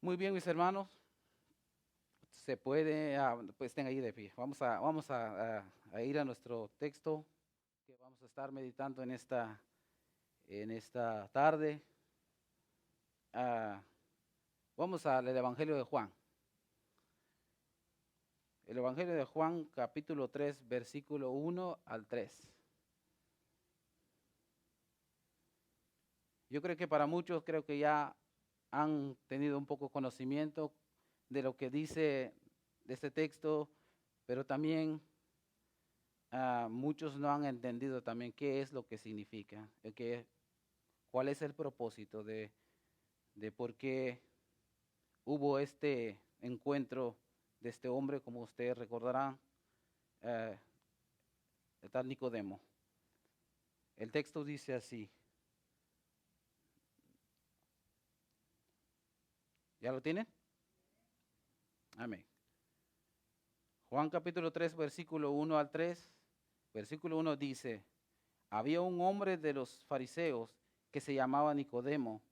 Muy bien, mis hermanos. Se puede, pues estén ahí de pie. Vamos a ir a nuestro texto que vamos a estar meditando en esta tarde. Ah, Vamos al Evangelio de Juan. El Evangelio de Juan, capítulo 3, versículo 1 al 3. Yo creo que para muchos creo que ya han tenido un poco conocimiento de lo que dice de este texto, pero también muchos no han entendido también qué es lo que significa, cuál es el propósito de por qué hubo este encuentro de este hombre, como ustedes recordarán, eh, el tal Nicodemo. El texto dice así. ¿Ya lo tienen? Amén. Juan capítulo 3, versículo 1 al 3. Versículo 1 dice, había un hombre de los fariseos que se llamaba Nicodemo,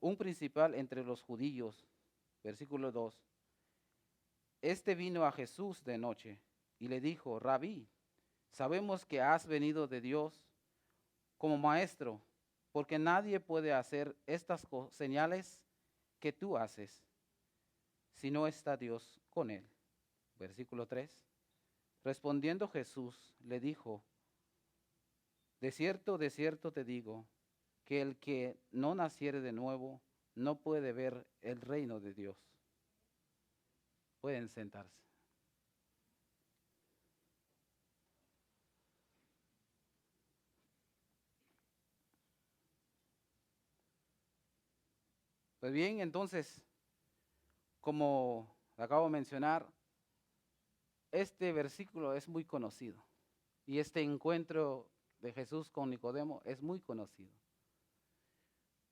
un principal entre los judíos. Versículo 2. Este vino a Jesús de noche y le dijo, Rabí, sabemos que has venido de Dios como maestro, porque nadie puede hacer estas señales que tú haces si no está Dios con él. Versículo 3. Respondiendo Jesús le dijo, de cierto te digo, que el que no naciere de nuevo no puede ver el reino de Dios. Pueden sentarse. Pues bien, entonces, como acabo de mencionar, este versículo es muy conocido y este encuentro de Jesús con Nicodemo es muy conocido.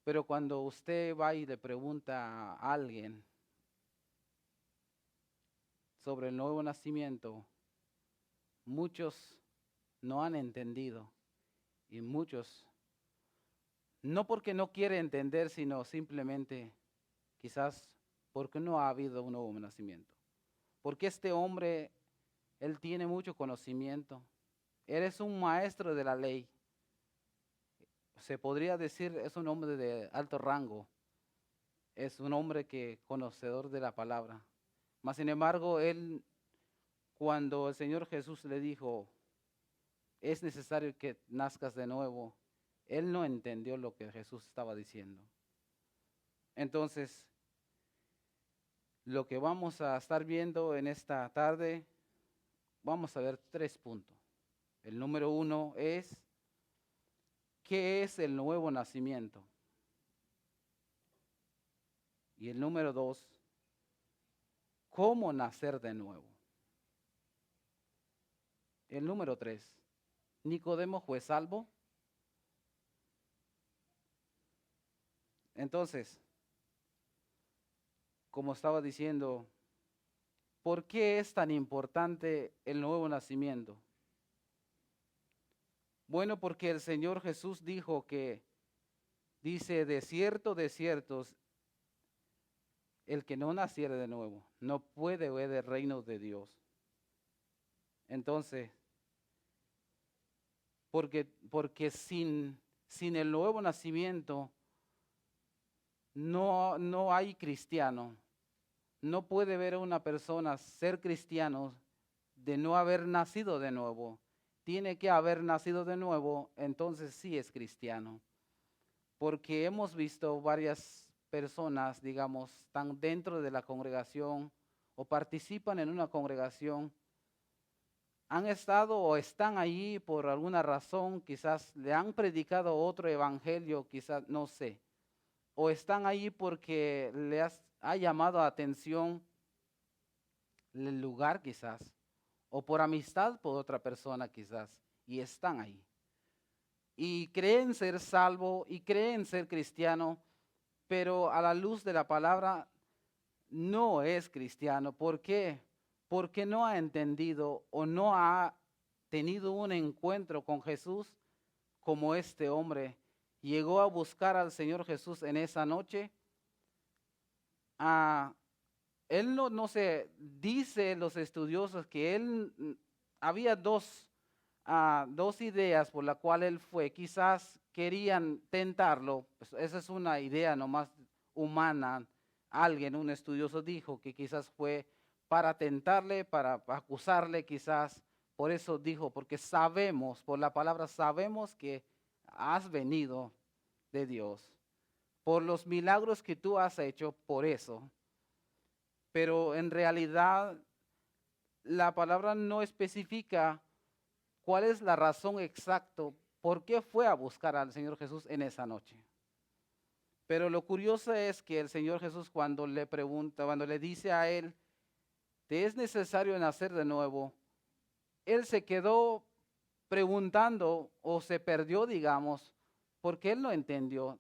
Pero cuando usted va y le pregunta a alguien sobre el nuevo nacimiento, muchos no han entendido y muchos, no porque no quieren entender, sino simplemente quizás porque no ha habido un nuevo nacimiento. Porque este hombre, él tiene mucho conocimiento, él es un maestro de la ley, se podría decir es un hombre de alto rango, es un hombre que conocedor de la palabra. Mas sin embargo, él, cuando el Señor Jesús le dijo, es necesario que nazcas de nuevo, él no entendió lo que Jesús estaba diciendo. Entonces, lo que vamos a estar viendo en esta tarde, vamos a ver 3 puntos. El número 1 es, ¿qué es el nuevo nacimiento? Y el número 2, ¿cómo nacer de nuevo? El número 3, ¿Nicodemo fue salvo? Entonces, como estaba diciendo, ¿por qué es tan importante el nuevo nacimiento? Bueno, porque el Señor Jesús dijo que, dice, de cierto, el que no naciere de nuevo no puede ver el reino de Dios. Entonces, porque sin el nuevo nacimiento no hay cristiano. No puede ver a una persona ser cristiano de no haber nacido de nuevo. Tiene que haber nacido de nuevo, entonces sí es cristiano. Porque hemos visto varias personas, digamos, están dentro de la congregación o participan en una congregación, han estado o están allí por alguna razón, quizás le han predicado otro evangelio, quizás no sé, o están allí porque ha llamado la atención el lugar quizás, o por amistad por otra persona quizás, y están ahí. Y creen ser salvo y creen ser cristiano, pero a la luz de la palabra no es cristiano. ¿Por qué? Porque no ha entendido o no ha tenido un encuentro con Jesús como este hombre llegó a buscar al Señor Jesús en esa noche ah, él no se dice los estudiosos que había dos ideas por la cual él fue. Quizás querían tentarlo, pues esa es una idea nomás humana. Un estudioso dijo que quizás fue para tentarle, para acusarle, quizás por eso dijo, porque sabemos, por la palabra sabemos que has venido de Dios, por los milagros que tú has hecho, por eso. Pero en realidad la palabra no especifica cuál es la razón exacta por qué fue a buscar al Señor Jesús en esa noche. Pero lo curioso es que el Señor Jesús cuando le pregunta, cuando le dice a él, ¿te es necesario nacer de nuevo? Él se quedó preguntando o se perdió, digamos, porque él no entendió.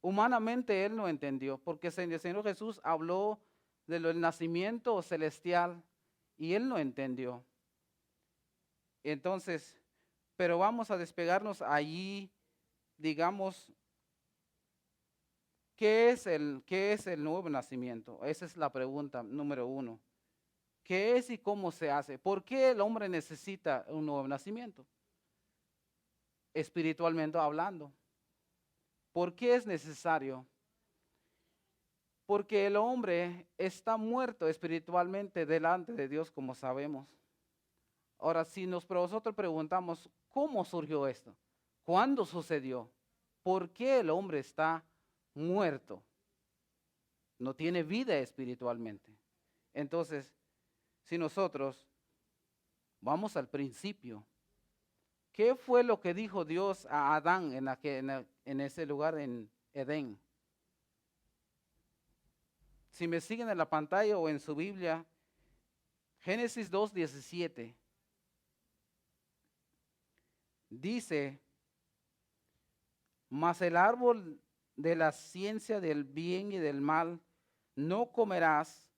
Humanamente él no entendió, porque el Señor Jesús habló del nacimiento celestial y él no entendió. Entonces, pero vamos a despegarnos allí, digamos, qué es el nuevo nacimiento? Esa es la pregunta número 1. ¿Qué es y cómo se hace? ¿Por qué el hombre necesita un nuevo nacimiento? Espiritualmente hablando. ¿Por qué es necesario? Porque el hombre está muerto espiritualmente delante de Dios, como sabemos. Ahora, si nosotros preguntamos, ¿cómo surgió esto? ¿Cuándo sucedió? ¿Por qué el hombre está muerto? No tiene vida espiritualmente. Entonces, si nosotros vamos al principio, ¿qué fue lo que dijo Dios a Adán en ese lugar en Edén? Si me siguen en la pantalla o en su Biblia, Génesis 2:17 dice, mas el árbol de la ciencia del bien y del mal no comerás,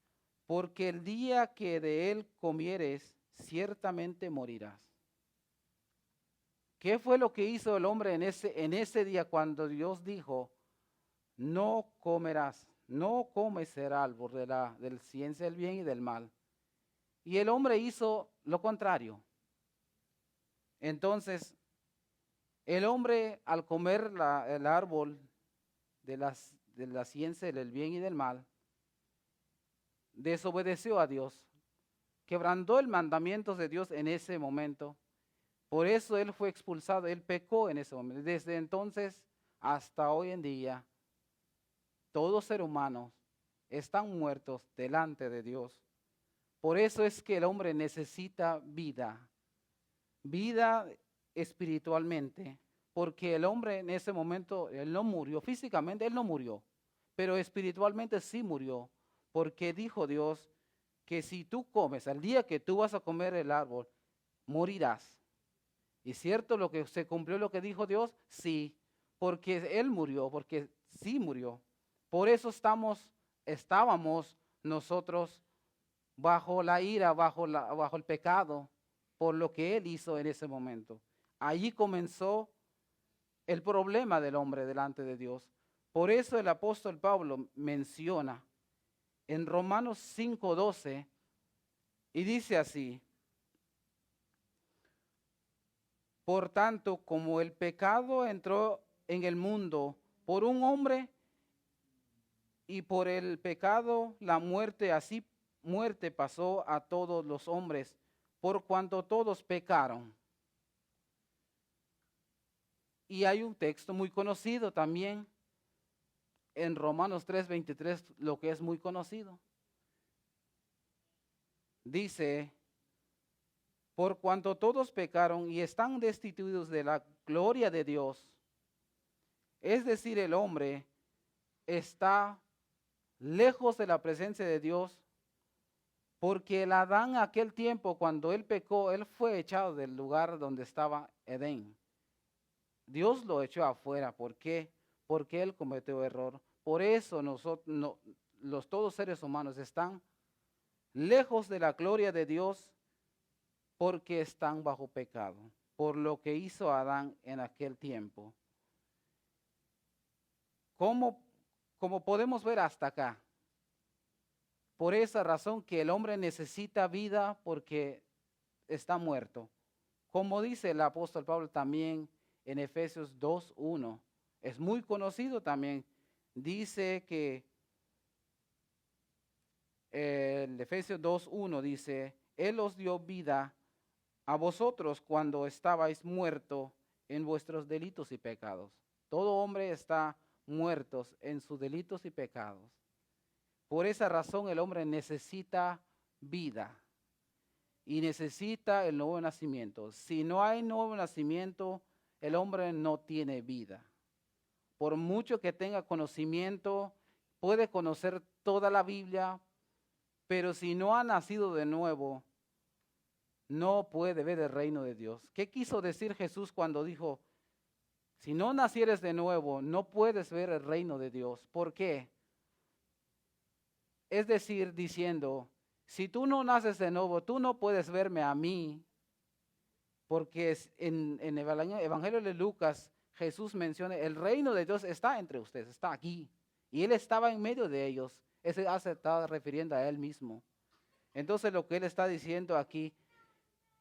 porque el día que de él comieres, ciertamente morirás. ¿Qué fue lo que hizo el hombre en ese día cuando Dios dijo, no comerás, no comes el árbol de la ciencia del bien y del mal? Y el hombre hizo lo contrario. Entonces, el hombre al comer el árbol de la ciencia del bien y del mal, desobedeció a Dios, quebrantó el mandamiento de Dios en ese momento. Por eso él fue expulsado, él pecó en ese momento. Desde entonces hasta hoy en día, todo ser humano están muertos delante de Dios. Por eso es que el hombre necesita vida espiritualmente, porque el hombre en ese momento, él no murió, físicamente él no murió, pero espiritualmente sí murió, porque dijo Dios que si tú comes, al día que tú vas a comer el árbol, morirás. ¿Y cierto lo que se cumplió lo que dijo Dios? Sí, porque él murió, porque sí murió. Por eso estábamos nosotros bajo la ira, bajo el pecado, por lo que él hizo en ese momento. Allí comenzó el problema del hombre delante de Dios. Por eso el apóstol Pablo menciona en Romanos 5:12 y dice así, por tanto, como el pecado entró en el mundo por un hombre y por el pecado la muerte, así muerte pasó a todos los hombres, por cuanto todos pecaron. Y hay un texto muy conocido también en Romanos 3:23, lo que es muy conocido. Dice, por cuanto todos pecaron y están destituidos de la gloria de Dios, es decir, el hombre está lejos de la presencia de Dios, porque el Adán aquel tiempo, cuando él pecó, él fue echado del lugar donde estaba Edén. Dios lo echó afuera. ¿Por qué? Porque él cometió error. Por eso nosotros, todos seres humanos están lejos de la gloria de Dios, porque están bajo pecado, por lo que hizo Adán en aquel tiempo. Como podemos ver hasta acá, por esa razón que el hombre necesita vida porque está muerto. Como dice el apóstol Pablo también en Efesios 2:1, es muy conocido también. Dice que el Efesios 2:1 dice, Él os dio vida a vosotros cuando estabais muertos en vuestros delitos y pecados. Todo hombre está muerto en sus delitos y pecados. Por esa razón el hombre necesita vida y necesita el nuevo nacimiento. Si no hay nuevo nacimiento, el hombre no tiene vida. Por mucho que tenga conocimiento, puede conocer toda la Biblia, pero si no ha nacido de nuevo, no puede ver el reino de Dios. ¿Qué quiso decir Jesús cuando dijo, si no nacieres de nuevo, no puedes ver el reino de Dios? ¿Por qué? Es decir, diciendo, si tú no naces de nuevo, tú no puedes verme a mí, porque en el Evangelio de Lucas, Jesús menciona, el reino de Dios está entre ustedes, está aquí. Y Él estaba en medio de ellos. Ese se está refiriendo a Él mismo. Entonces lo que Él está diciendo aquí,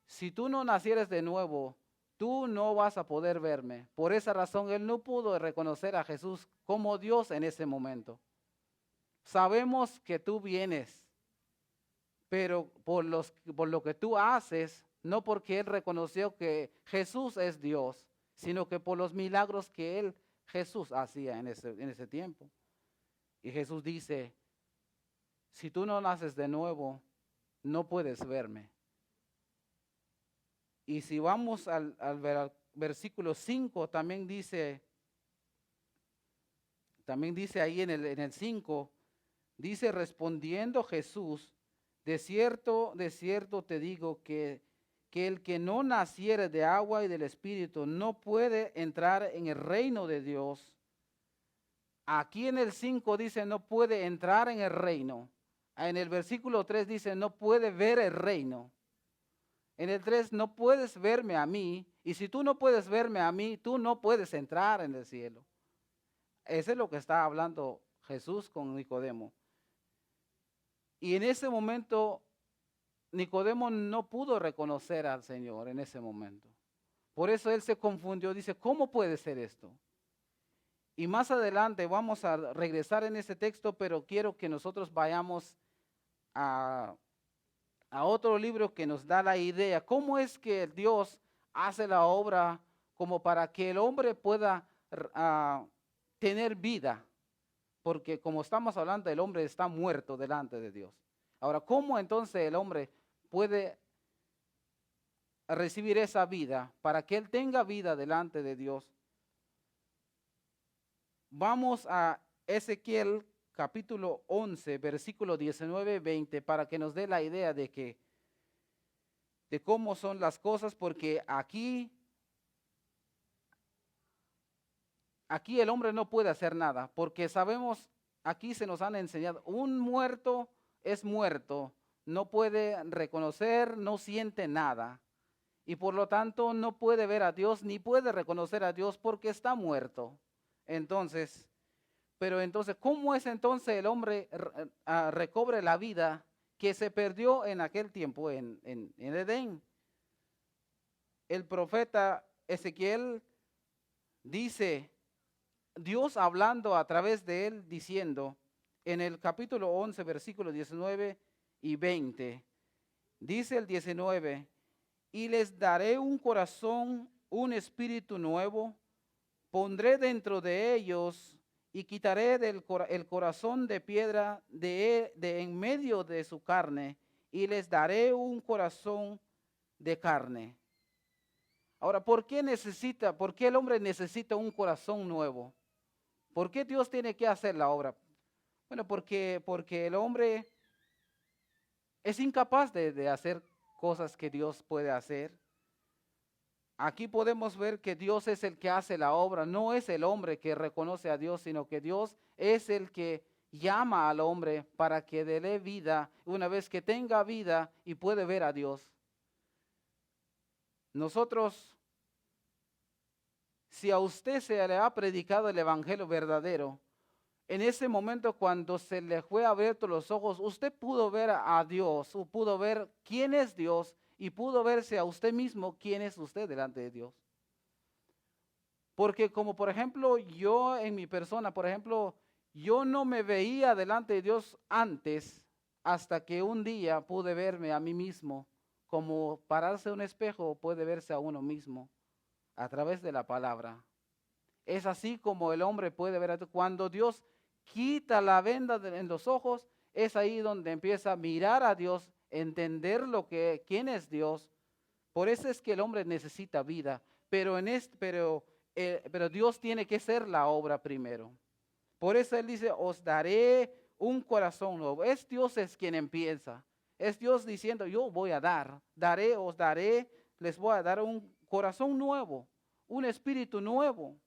si tú no nacieres de nuevo, tú no vas a poder verme. Por esa razón, Él no pudo reconocer a Jesús como Dios en ese momento. Sabemos que tú vienes, pero por lo que tú haces, no porque Él reconoció que Jesús es Dios, sino que por los milagros que Jesús hacía en ese tiempo. Y Jesús dice, si tú no naces de nuevo, no puedes verme. Y si vamos al versículo 5, también dice ahí en el 5, dice, respondiendo Jesús, de cierto te digo que el que no naciere de agua y del Espíritu no puede entrar en el reino de Dios. Aquí en el 5 dice, no puede entrar en el reino. En el versículo 3 dice, no puede ver el reino. En el 3, no puedes verme a mí. Y si tú no puedes verme a mí, tú no puedes entrar en el cielo. Eso es lo que está hablando Jesús con Nicodemo. Y en ese momento, Nicodemo no pudo reconocer al Señor en ese momento. Por eso él se confundió. Dice, ¿cómo puede ser esto? Y más adelante vamos a regresar en ese texto, pero quiero que nosotros vayamos a otro libro que nos da la idea. ¿Cómo es que Dios hace la obra como para que el hombre pueda tener vida? Porque como estamos hablando, el hombre está muerto delante de Dios. Ahora, ¿cómo entonces el hombre puede recibir esa vida para que él tenga vida delante de Dios? Vamos a Ezequiel capítulo 11, versículo 19-20, para que nos dé la idea de cómo son las cosas, porque aquí el hombre no puede hacer nada, porque sabemos, aquí se nos han enseñado, un muerto es muerto, no puede reconocer, no siente nada, y por lo tanto no puede ver a Dios, ni puede reconocer a Dios porque está muerto. Entonces, ¿cómo es entonces el hombre recobre la vida que se perdió en aquel tiempo en Edén? El profeta Ezequiel dice, Dios hablando a través de él, diciendo, en el capítulo 11, versículos 19 y 20, dice el 19, y les daré un corazón, un espíritu nuevo, pondré dentro de ellos y quitaré el corazón de piedra de en medio de su carne y les daré un corazón de carne. Ahora, ¿por qué el hombre necesita un corazón nuevo? ¿Por qué Dios tiene que hacer la obra? Bueno, porque el hombre es incapaz de hacer cosas que Dios puede hacer. Aquí podemos ver que Dios es el que hace la obra, no es el hombre que reconoce a Dios, sino que Dios es el que llama al hombre para que dé vida, una vez que tenga vida y puede ver a Dios. Nosotros, si a usted se le ha predicado el evangelio verdadero, en ese momento cuando se le fue abierto los ojos, usted pudo ver a Dios, o pudo ver quién es Dios y pudo verse a usted mismo quién es usted delante de Dios. Porque como por ejemplo yo en mi persona, por ejemplo, yo no me veía delante de Dios antes hasta que un día pude verme a mí mismo, como pararse en un espejo puede verse a uno mismo a través de la palabra. Es así como el hombre puede ver a Dios. Cuando Dios quita la venda en los ojos, es ahí donde empieza a mirar a Dios, entender quién es Dios. Por eso es que el hombre necesita vida, pero Dios tiene que ser la obra primero. Por eso Él dice, os daré un corazón nuevo. Es Dios es quien empieza. Es Dios diciendo, yo voy a os daré, les voy a dar un corazón nuevo, un espíritu nuevo.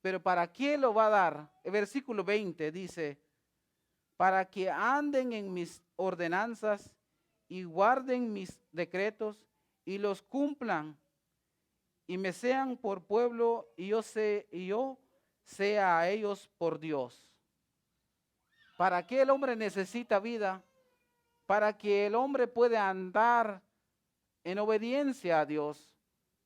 Pero ¿para qué lo va a dar? El versículo 20 dice, para que anden en mis ordenanzas y guarden mis decretos y los cumplan y me sean por pueblo y yo sea a ellos por Dios. ¿Para qué el hombre necesita vida? Para que el hombre pueda andar en obediencia a Dios.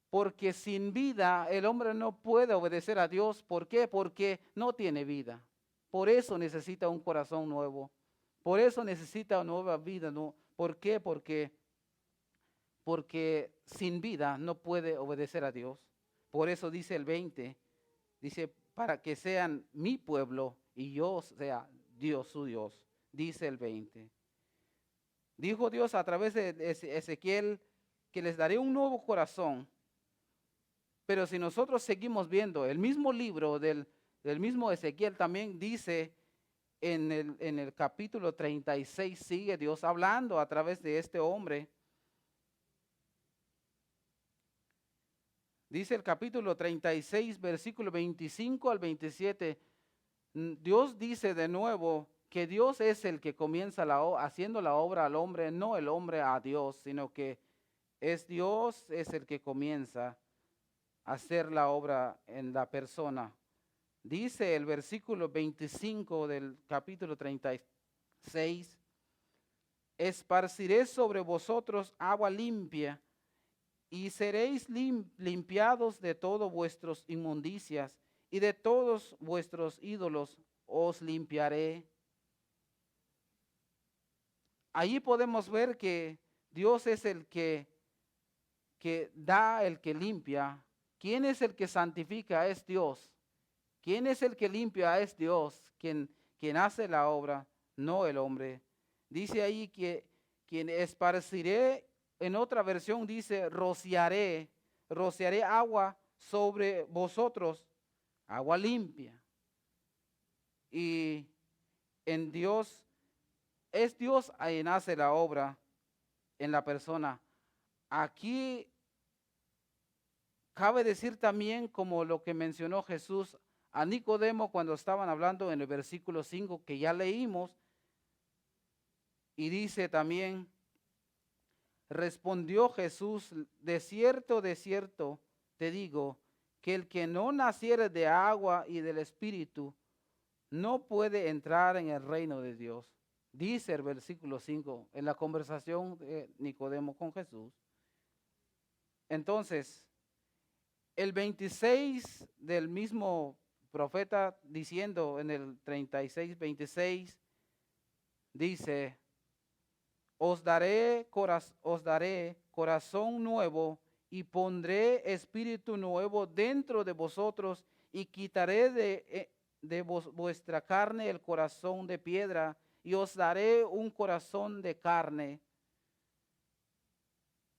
Porque sin vida el hombre no puede obedecer a Dios. ¿Por qué? Porque no tiene vida. Por eso necesita un corazón nuevo. Por eso necesita una nueva vida. ¿No? ¿Por qué? Porque sin vida no puede obedecer a Dios. Por eso dice el 20, dice, para que sean mi pueblo y yo sea Dios, su Dios, dice el 20. Dijo Dios a través de Ezequiel que les daré un nuevo corazón. Pero si nosotros seguimos viendo el mismo libro del mismo Ezequiel, también dice en el capítulo 36, sigue Dios hablando a través de este hombre. Dice el capítulo 36, versículo 25 al 27, Dios dice de nuevo que Dios es el que comienza haciendo la obra al hombre, no el hombre a Dios, sino que es Dios es el que comienza a hacer la obra en la persona. Dice el versículo 25 del capítulo 36, esparciré sobre vosotros agua limpia y seréis limpiados de todas vuestras inmundicias y de todos vuestros ídolos os limpiaré. Allí podemos ver que Dios es el que da, el que limpia. ¿Quién es el que santifica? Es Dios. ¿Quién es el que limpia? Es Dios. Quien hace la obra, no el hombre. Dice ahí que quien esparciré, en otra versión dice rociaré agua sobre vosotros, agua limpia. Y en Dios, es Dios quien hace la obra en la persona. Aquí cabe decir también, como lo que mencionó Jesús a Nicodemo cuando estaban hablando en el versículo 5 que ya leímos, y dice también, respondió Jesús, de cierto te digo, que el que no naciere de agua y del Espíritu no puede entrar en el reino de Dios. Dice el versículo 5 en la conversación de Nicodemo con Jesús. Entonces, el 26 del mismo profeta diciendo en el 36, 26, dice, os daré corazón nuevo y pondré espíritu nuevo dentro de vosotros y quitaré de vuestra carne el corazón de piedra y os daré un corazón de carne.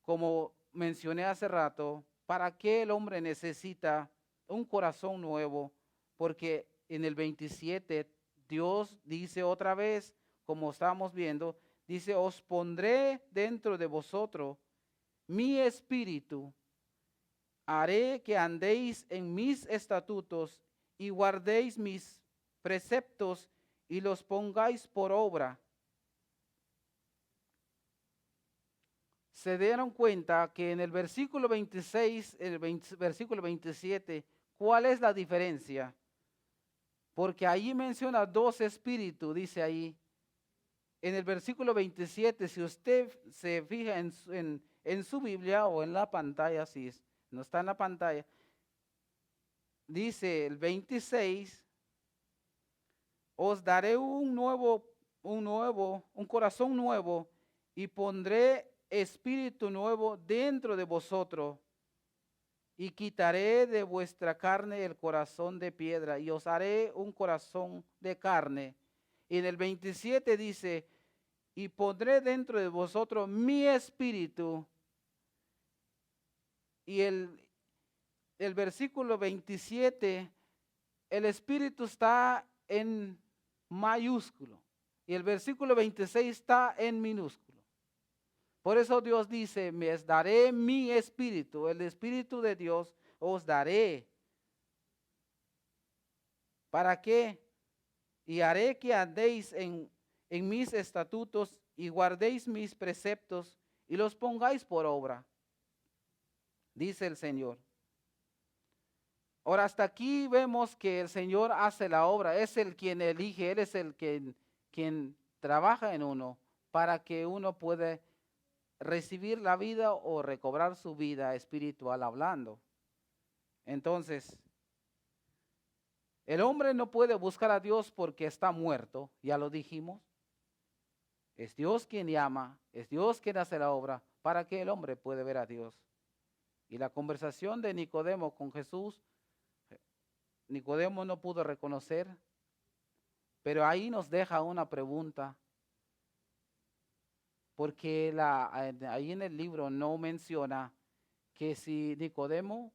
Como mencioné hace rato, ¿para qué el hombre necesita un corazón nuevo? Porque en el 27 Dios dice otra vez, como estamos viendo, dice, os pondré dentro de vosotros mi espíritu, haré que andéis en mis estatutos y guardéis mis preceptos y los pongáis por obra. Se dieron cuenta que en el versículo 26, versículo 27, ¿cuál es la diferencia? porque ahí menciona dos espíritus, dice ahí. En el versículo 27, si usted se fija en su Biblia o en la pantalla, si no está en la pantalla, dice el 26, os daré un corazón nuevo y pondré espíritu nuevo dentro de vosotros y quitaré de vuestra carne el corazón de piedra y os haré un corazón de carne. Y en el 27 dice, y pondré dentro de vosotros mi espíritu. Y el versículo 27, el espíritu está en mayúsculo y el versículo 26 está en minúsculo. Por eso Dios dice, me daré mi espíritu, el espíritu de Dios os daré. ¿Para qué? Y haré que andéis en mis estatutos y guardéis mis preceptos y los pongáis por obra, dice el Señor. Ahora, hasta aquí vemos que el Señor hace la obra, es el quien elige, Él es el quien trabaja en uno para que uno pueda recibir la vida o recobrar su vida espiritual hablando. Entonces, el hombre no puede buscar a Dios porque está muerto, ya lo dijimos. Es Dios quien llama, es Dios quien hace la obra para que el hombre pueda ver a Dios. Y la conversación de Nicodemo con Jesús, Nicodemo no pudo reconocer, pero ahí nos deja una pregunta, porque ahí en el libro no menciona que si Nicodemo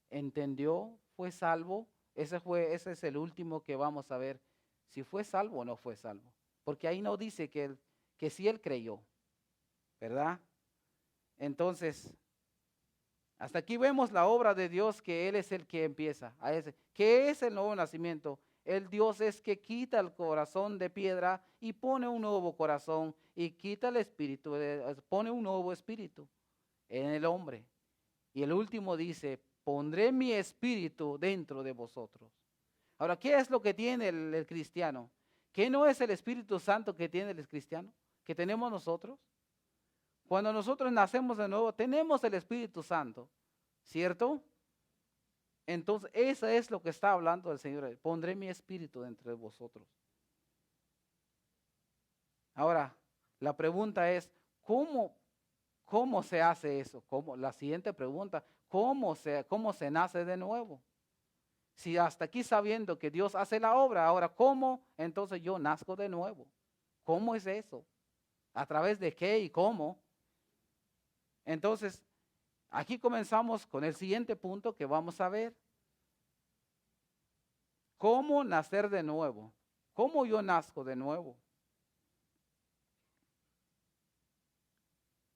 entendió, fue salvo. Ese es el último que vamos a ver, si fue salvo o no fue salvo, porque ahí no dice que si él creyó, ¿verdad? Entonces, hasta aquí vemos la obra de Dios, que Él es el que empieza. ¿Qué es el nuevo nacimiento? El Dios es que quita el corazón de piedra y pone un nuevo corazón, y quita el espíritu, pone un nuevo espíritu en el hombre. Y el último dice, pondré mi espíritu dentro de vosotros. Ahora, ¿qué es lo que tiene el cristiano? ¿Qué no es el Espíritu Santo que tiene el cristiano? ¿Que tenemos nosotros? Cuando nosotros nacemos de nuevo, tenemos el Espíritu Santo, ¿cierto? Entonces, eso es lo que está hablando el Señor. Pondré mi espíritu dentro de vosotros. Ahora, la pregunta es, ¿cómo se hace eso? La siguiente pregunta, ¿cómo se nace de nuevo? Si hasta aquí sabiendo que Dios hace la obra, ahora, ¿cómo entonces yo nazco de nuevo? ¿Cómo es eso? ¿A través de qué y cómo? Entonces, aquí comenzamos con el siguiente punto que vamos a ver. ¿Cómo nacer de nuevo? ¿Cómo yo nazco de nuevo?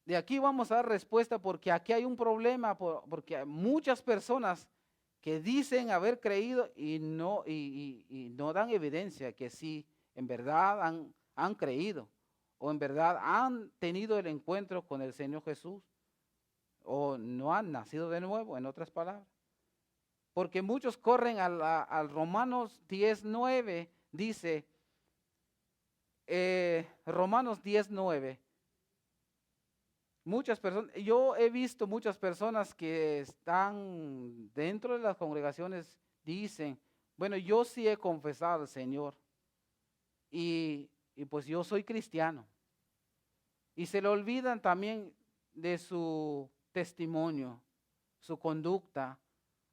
De aquí vamos a dar respuesta, porque aquí hay un problema, porque hay muchas personas que dicen haber creído y no dan evidencia que sí, en verdad han creído o en verdad han tenido el encuentro con el Señor Jesús, o no han nacido de nuevo, en otras palabras. Porque muchos corren al Romanos 10:9, dice, Romanos 10:9. Muchas personas, yo he visto muchas personas que están dentro de las congregaciones, dicen, bueno, yo sí he confesado al Señor y pues yo soy cristiano. Y se le olvidan también de su testimonio, su conducta.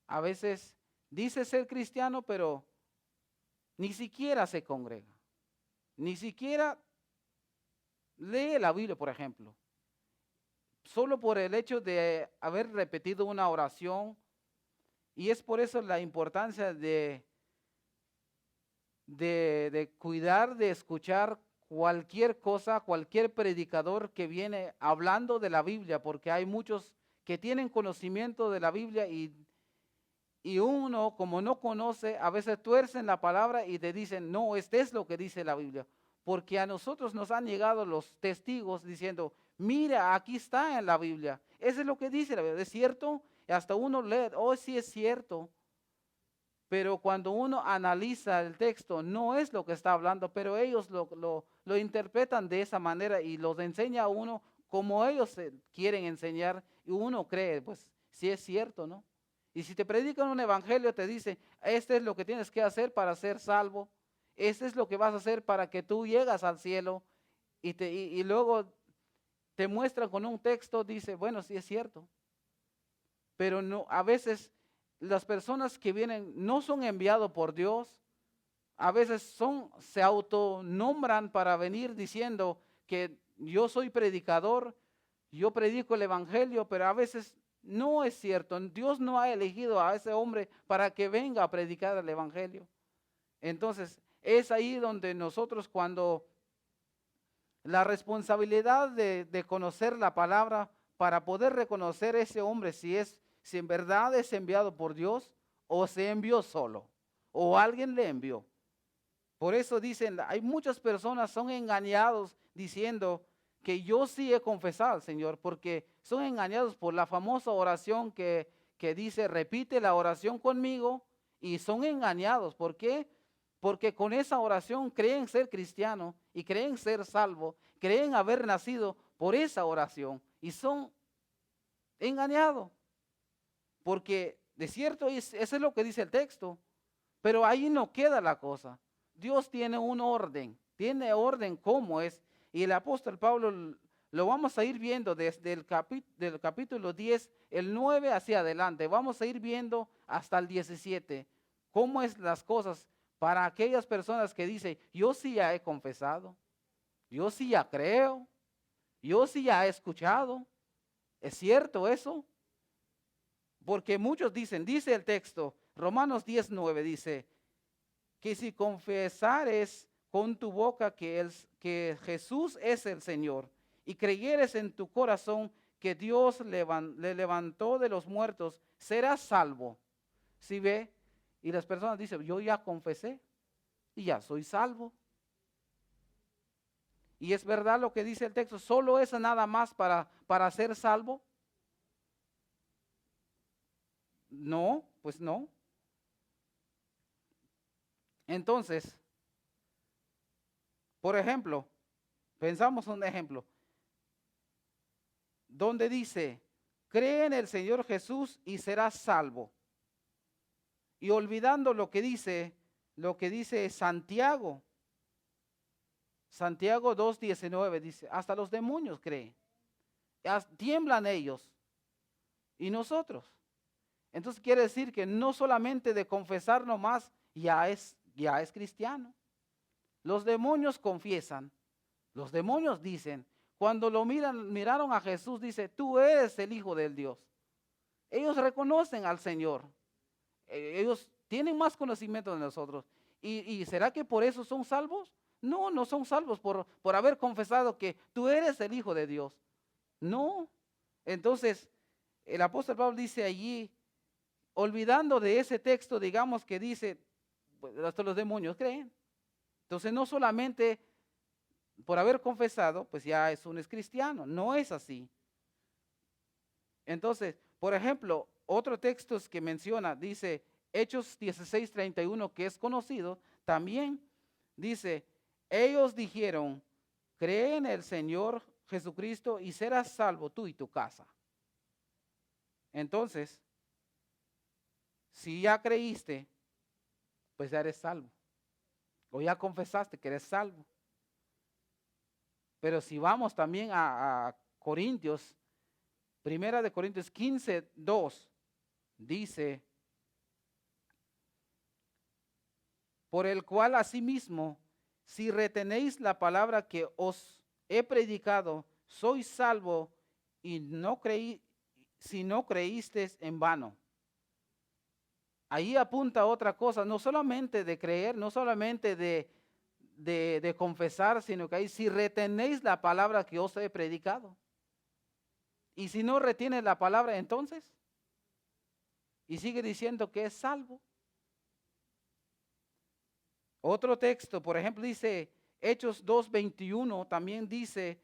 A veces dice ser cristiano, pero ni siquiera se congrega, ni siquiera lee la Biblia, por ejemplo. Solo por el hecho de haber repetido una oración. Y es por eso la importancia de cuidar, de escuchar cualquier cosa, cualquier predicador que viene hablando de la Biblia, porque hay muchos que tienen conocimiento de la Biblia y uno, como no conoce, a veces tuercen la palabra y te dicen, no, este es lo que dice la Biblia. Porque a nosotros nos han llegado los testigos diciendo, mira, aquí está en la Biblia. Eso es lo que dice la Biblia, ¿es cierto? Y hasta uno lee, oh, sí es cierto. pero cuando uno analiza el texto, no es lo que está hablando, pero ellos lo interpretan de esa manera y los enseña a uno como ellos quieren enseñar, y uno cree, pues, si es cierto, ¿no? Y si te predican un evangelio, te dice, este es lo que tienes que hacer para ser salvo, este es lo que vas a hacer para que tú llegas al cielo, y luego te muestran con un texto, dice, bueno, sí es cierto, pero no, a veces las personas que vienen no son enviados por Dios, a veces se autonombran para venir diciendo que yo soy predicador, yo predico el evangelio, pero a veces no es cierto. Dios no ha elegido a ese hombre para que venga a predicar el evangelio. Entonces, es ahí donde nosotros, cuando la responsabilidad de conocer la palabra para poder reconocer ese hombre si en verdad es enviado por Dios o se envió solo o alguien le envió. Por eso dicen, hay muchas personas son engañados diciendo que yo sí he confesado al Señor, porque son engañados por la famosa oración que dice, repite la oración conmigo, y son engañados. ¿Por qué? Porque con esa oración creen ser cristianos y creen ser salvos, creen haber nacido por esa oración y son engañados. Porque de cierto, eso es lo que dice el texto, pero ahí no queda la cosa. Dios tiene un orden, tiene orden como es. Y el apóstol Pablo lo vamos a ir viendo desde del capítulo 10, el 9 hacia adelante. Vamos a ir viendo hasta el 17, cómo es las cosas para aquellas personas que dicen, yo sí ya he confesado, yo sí ya creo, yo sí ya he escuchado. ¿Es cierto eso? Porque muchos dicen, dice el texto, Romanos 10:9 dice, que si confesares con tu boca que Jesús es el Señor y creyeres en tu corazón que Dios le levantó de los muertos, serás salvo. ¿Sí ve? Y las personas dicen, yo ya confesé y ya soy salvo. Y es verdad lo que dice el texto, solo es nada más para ser salvo. No, pues no. Entonces, por ejemplo, pensamos un ejemplo, donde dice, cree en el Señor Jesús y serás salvo. Y olvidando lo que dice Santiago. Santiago 2:19 dice, hasta los demonios creen, tiemblan ellos y nosotros. Entonces quiere decir que no solamente de confesar nomás ya es cristiano. Los demonios confiesan, los demonios dicen, cuando miraron a Jesús, dice, tú eres el Hijo del Dios. Ellos reconocen al Señor. Ellos tienen más conocimiento de nosotros. ¿Y será que por eso son salvos? No, no son salvos por haber confesado que tú eres el Hijo de Dios. No. Entonces, el apóstol Pablo dice allí, olvidando de ese texto, digamos que dice, pues, hasta los demonios creen. Entonces, no solamente por haber confesado, pues ya es cristiano. No es así. Entonces, por ejemplo, otro texto que menciona, dice Hechos 16:31, que es conocido, también dice, ellos dijeron, cree en el Señor Jesucristo y serás salvo tú y tu casa. Entonces, si ya creíste, pues ya eres salvo. O ya confesaste que eres salvo. Pero si vamos también a Corintios, Primera de Corintios 15:2, dice, por el cual asimismo, si retenéis la palabra que os he predicado, sois salvo y si no creísteis en vano. Ahí apunta otra cosa, no solamente de creer, no solamente de confesar, sino que ahí si retenéis la palabra que os he predicado. Y si no retienes la palabra, entonces, y sigue diciendo que es salvo. Otro texto, por ejemplo, dice Hechos 2:21, también dice,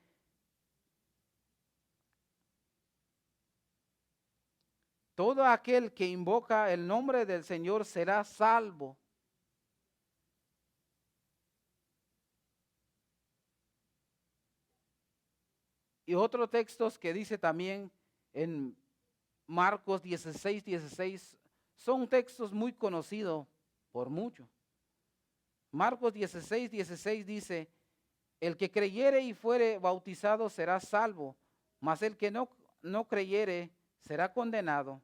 todo aquel que invoca el nombre del Señor será salvo. Y otros textos que dice también en Marcos 16:16 son textos muy conocidos por muchos. Marcos 16:16 dice, el que creyere y fuere bautizado será salvo, mas el que no creyere será condenado.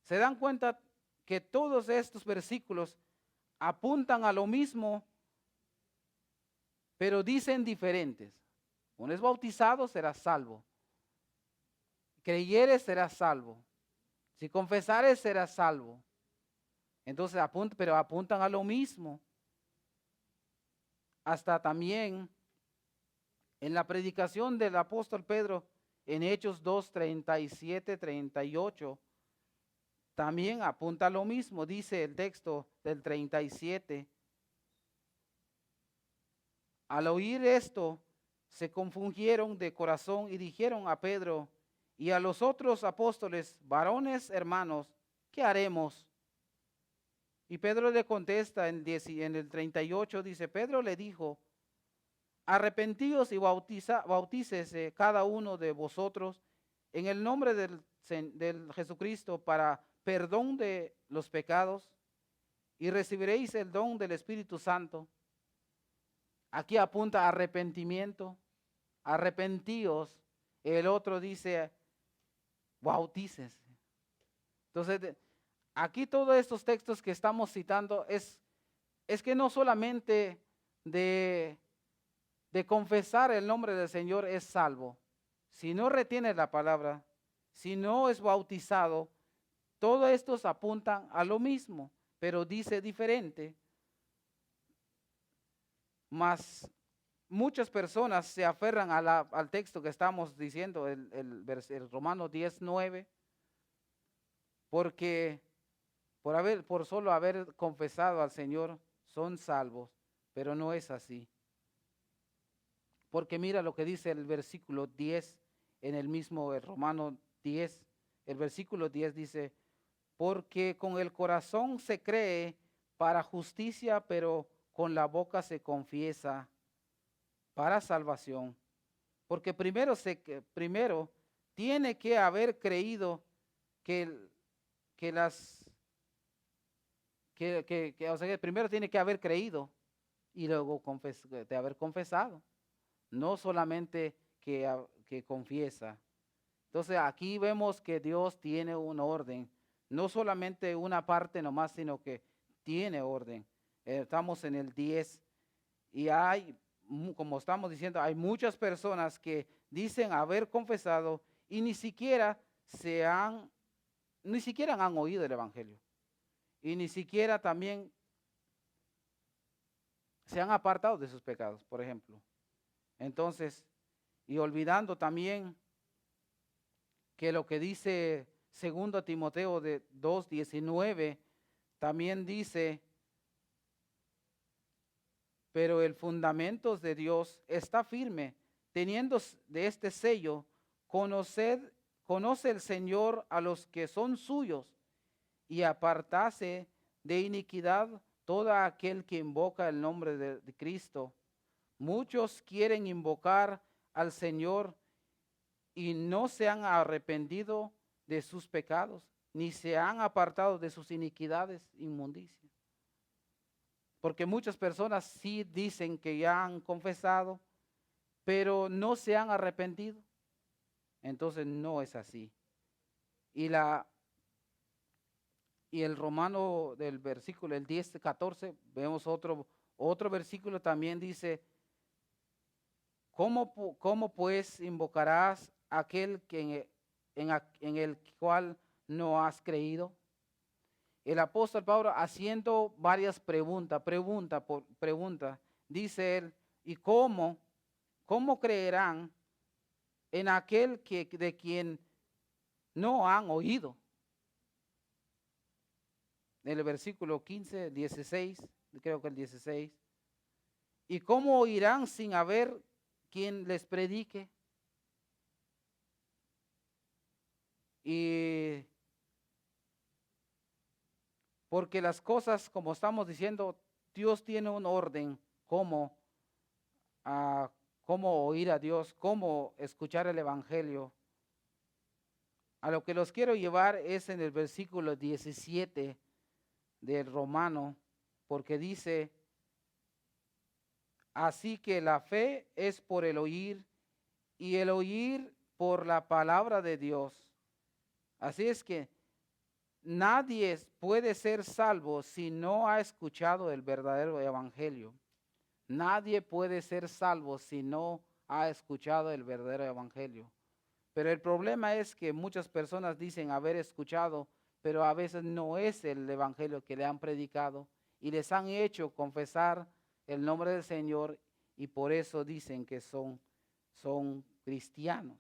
¿Se dan cuenta que todos estos versículos apuntan a lo mismo, pero dicen diferentes? Uno es bautizado, será salvo. Creyere, será salvo. Si confesares, será salvo. Entonces pero apuntan a lo mismo. Hasta también en la predicación del apóstol Pedro en Hechos 2, 37, 38, también apunta a lo mismo. Dice el texto del 37. Al oír esto, se confundieron de corazón y dijeron a Pedro y a los otros apóstoles, varones hermanos, ¿qué haremos? Y Pedro le contesta en el 38, dice, Pedro le dijo, arrepentíos y bautícese cada uno de vosotros en el nombre del Jesucristo para perdón de los pecados y recibiréis el don del Espíritu Santo. Aquí apunta arrepentimiento, arrepentíos. El otro dice, bautícese. Entonces, aquí todos estos textos que estamos citando es que no solamente de confesar el nombre del Señor es salvo. Si no retiene la palabra, si no es bautizado, todos estos apuntan a lo mismo, pero dice diferente. Mas muchas personas se aferran al texto que estamos diciendo, el Romanos 10:9, porque por solo haber confesado al Señor son salvos, pero no es así. Porque mira lo que dice el versículo 10 en el mismo Romano 10, el versículo 10 dice, porque con el corazón se cree para justicia, pero con la boca se confiesa para salvación. Porque primero tiene que haber creído o sea, que primero tiene que haber creído y luego de haber confesado. No solamente que confiesa. Entonces aquí vemos que Dios tiene un orden, no solamente una parte nomás, sino que tiene orden. Estamos en el 10 y como estamos diciendo, hay muchas personas que dicen haber confesado y ni siquiera han oído el Evangelio y ni siquiera también se han apartado de sus pecados, por ejemplo. Entonces, y olvidando también que lo que dice 2 Timoteo 2:19, también dice, pero el fundamento de Dios está firme, teniendo de este sello, conoce el Señor a los que son suyos y apartase de iniquidad todo aquel que invoca el nombre de Cristo. Muchos quieren invocar al Señor y no se han arrepentido de sus pecados, ni se han apartado de sus iniquidades, inmundicias. Porque muchas personas sí dicen que ya han confesado, pero no se han arrepentido. Entonces no es así. Y el Romano del versículo, el 10:14, vemos otro versículo también dice, ¿Cómo pues invocarás aquel en el cual no has creído? El apóstol Pablo haciendo varias preguntas, dice él, ¿y cómo creerán en aquel de quien no han oído? En el versículo 15, 16, creo que el 16, ¿y cómo oirán sin haber quien les predique? Y porque las cosas, como estamos diciendo, Dios tiene un orden, cómo, cómo oír a Dios, cómo escuchar el Evangelio. A lo que los quiero llevar es en el versículo 17 del Romano, porque dice, así que la fe es por el oír y el oír por la palabra de Dios. Así es que nadie puede ser salvo si no ha escuchado el verdadero evangelio. Nadie puede ser salvo si no ha escuchado el verdadero evangelio. Pero el problema es que muchas personas dicen haber escuchado, pero a veces no es el evangelio que le han predicado y les han hecho confesar el nombre del Señor y por eso dicen que son cristianos.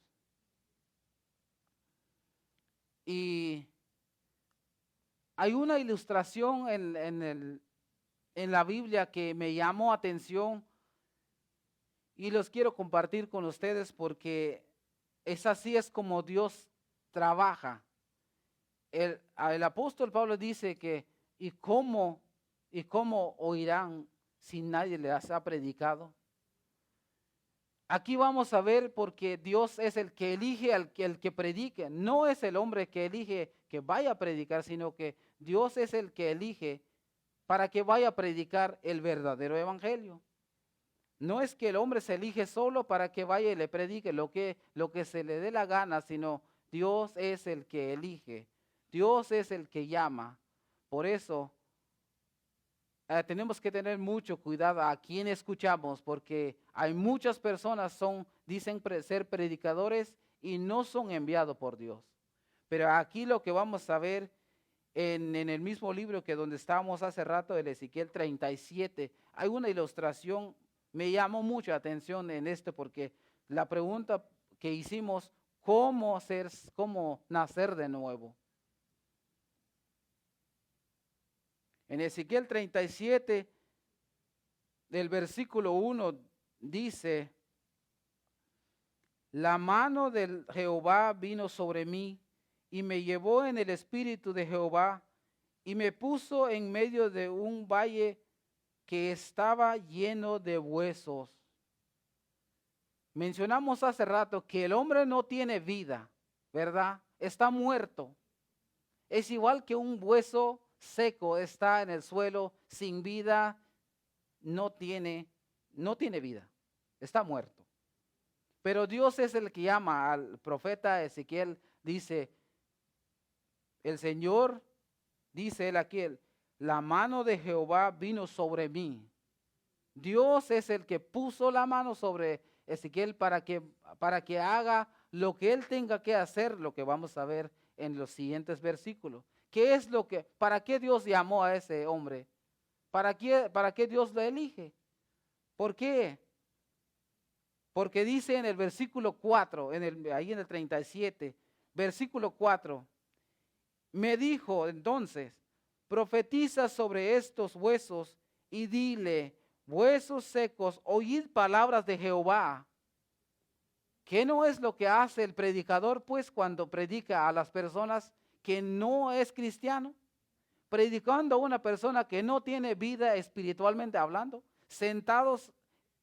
Y hay una ilustración en la Biblia que me llamó atención y los quiero compartir con ustedes porque así es como Dios trabaja. El apóstol Pablo dice que ¿y cómo oirán si nadie les ha predicado? Aquí vamos a ver porque Dios es el que elige al el que predique. No es el hombre que elige que vaya a predicar, sino que Dios es el que elige para que vaya a predicar el verdadero evangelio. No es que el hombre se elige solo para que vaya y le predique lo que se le dé la gana, sino Dios es el que elige. Dios es el que llama. Por eso tenemos que tener mucho cuidado a quién escuchamos, porque hay muchas personas dicen ser predicadores y no son enviados por Dios. Pero aquí lo que vamos a ver en el mismo libro que donde estábamos hace rato, el Ezequiel 37, hay una ilustración. Me llamó mucha atención en esto porque la pregunta que hicimos, ¿cómo nacer de nuevo? En Ezequiel 37, del versículo 1, dice, la mano de Jehová vino sobre mí y me llevó en el espíritu de Jehová y me puso en medio de un valle que estaba lleno de huesos. Mencionamos hace rato que el hombre no tiene vida, ¿verdad? Está muerto. Es igual que un hueso seco está en el suelo sin vida, no tiene vida, está muerto. Pero Dios es el que llama al profeta Ezequiel, dice, el Señor, dice él aquí, la mano de Jehová vino sobre mí. Dios es el que puso la mano sobre Ezequiel para que haga lo que él tenga que hacer, lo que vamos a ver en los siguientes versículos. ¿Para qué Dios llamó a ese hombre? ¿Para qué Dios lo elige? ¿Por qué? Porque dice en el versículo 4, ahí en el 37, versículo 4, me dijo entonces, profetiza sobre estos huesos y dile, huesos secos, oíd palabras de Jehová. ¿Qué no es lo que hace el predicador, pues, cuando predica a las personas que no es cristiano? Predicando a una persona que no tiene vida espiritualmente hablando, sentados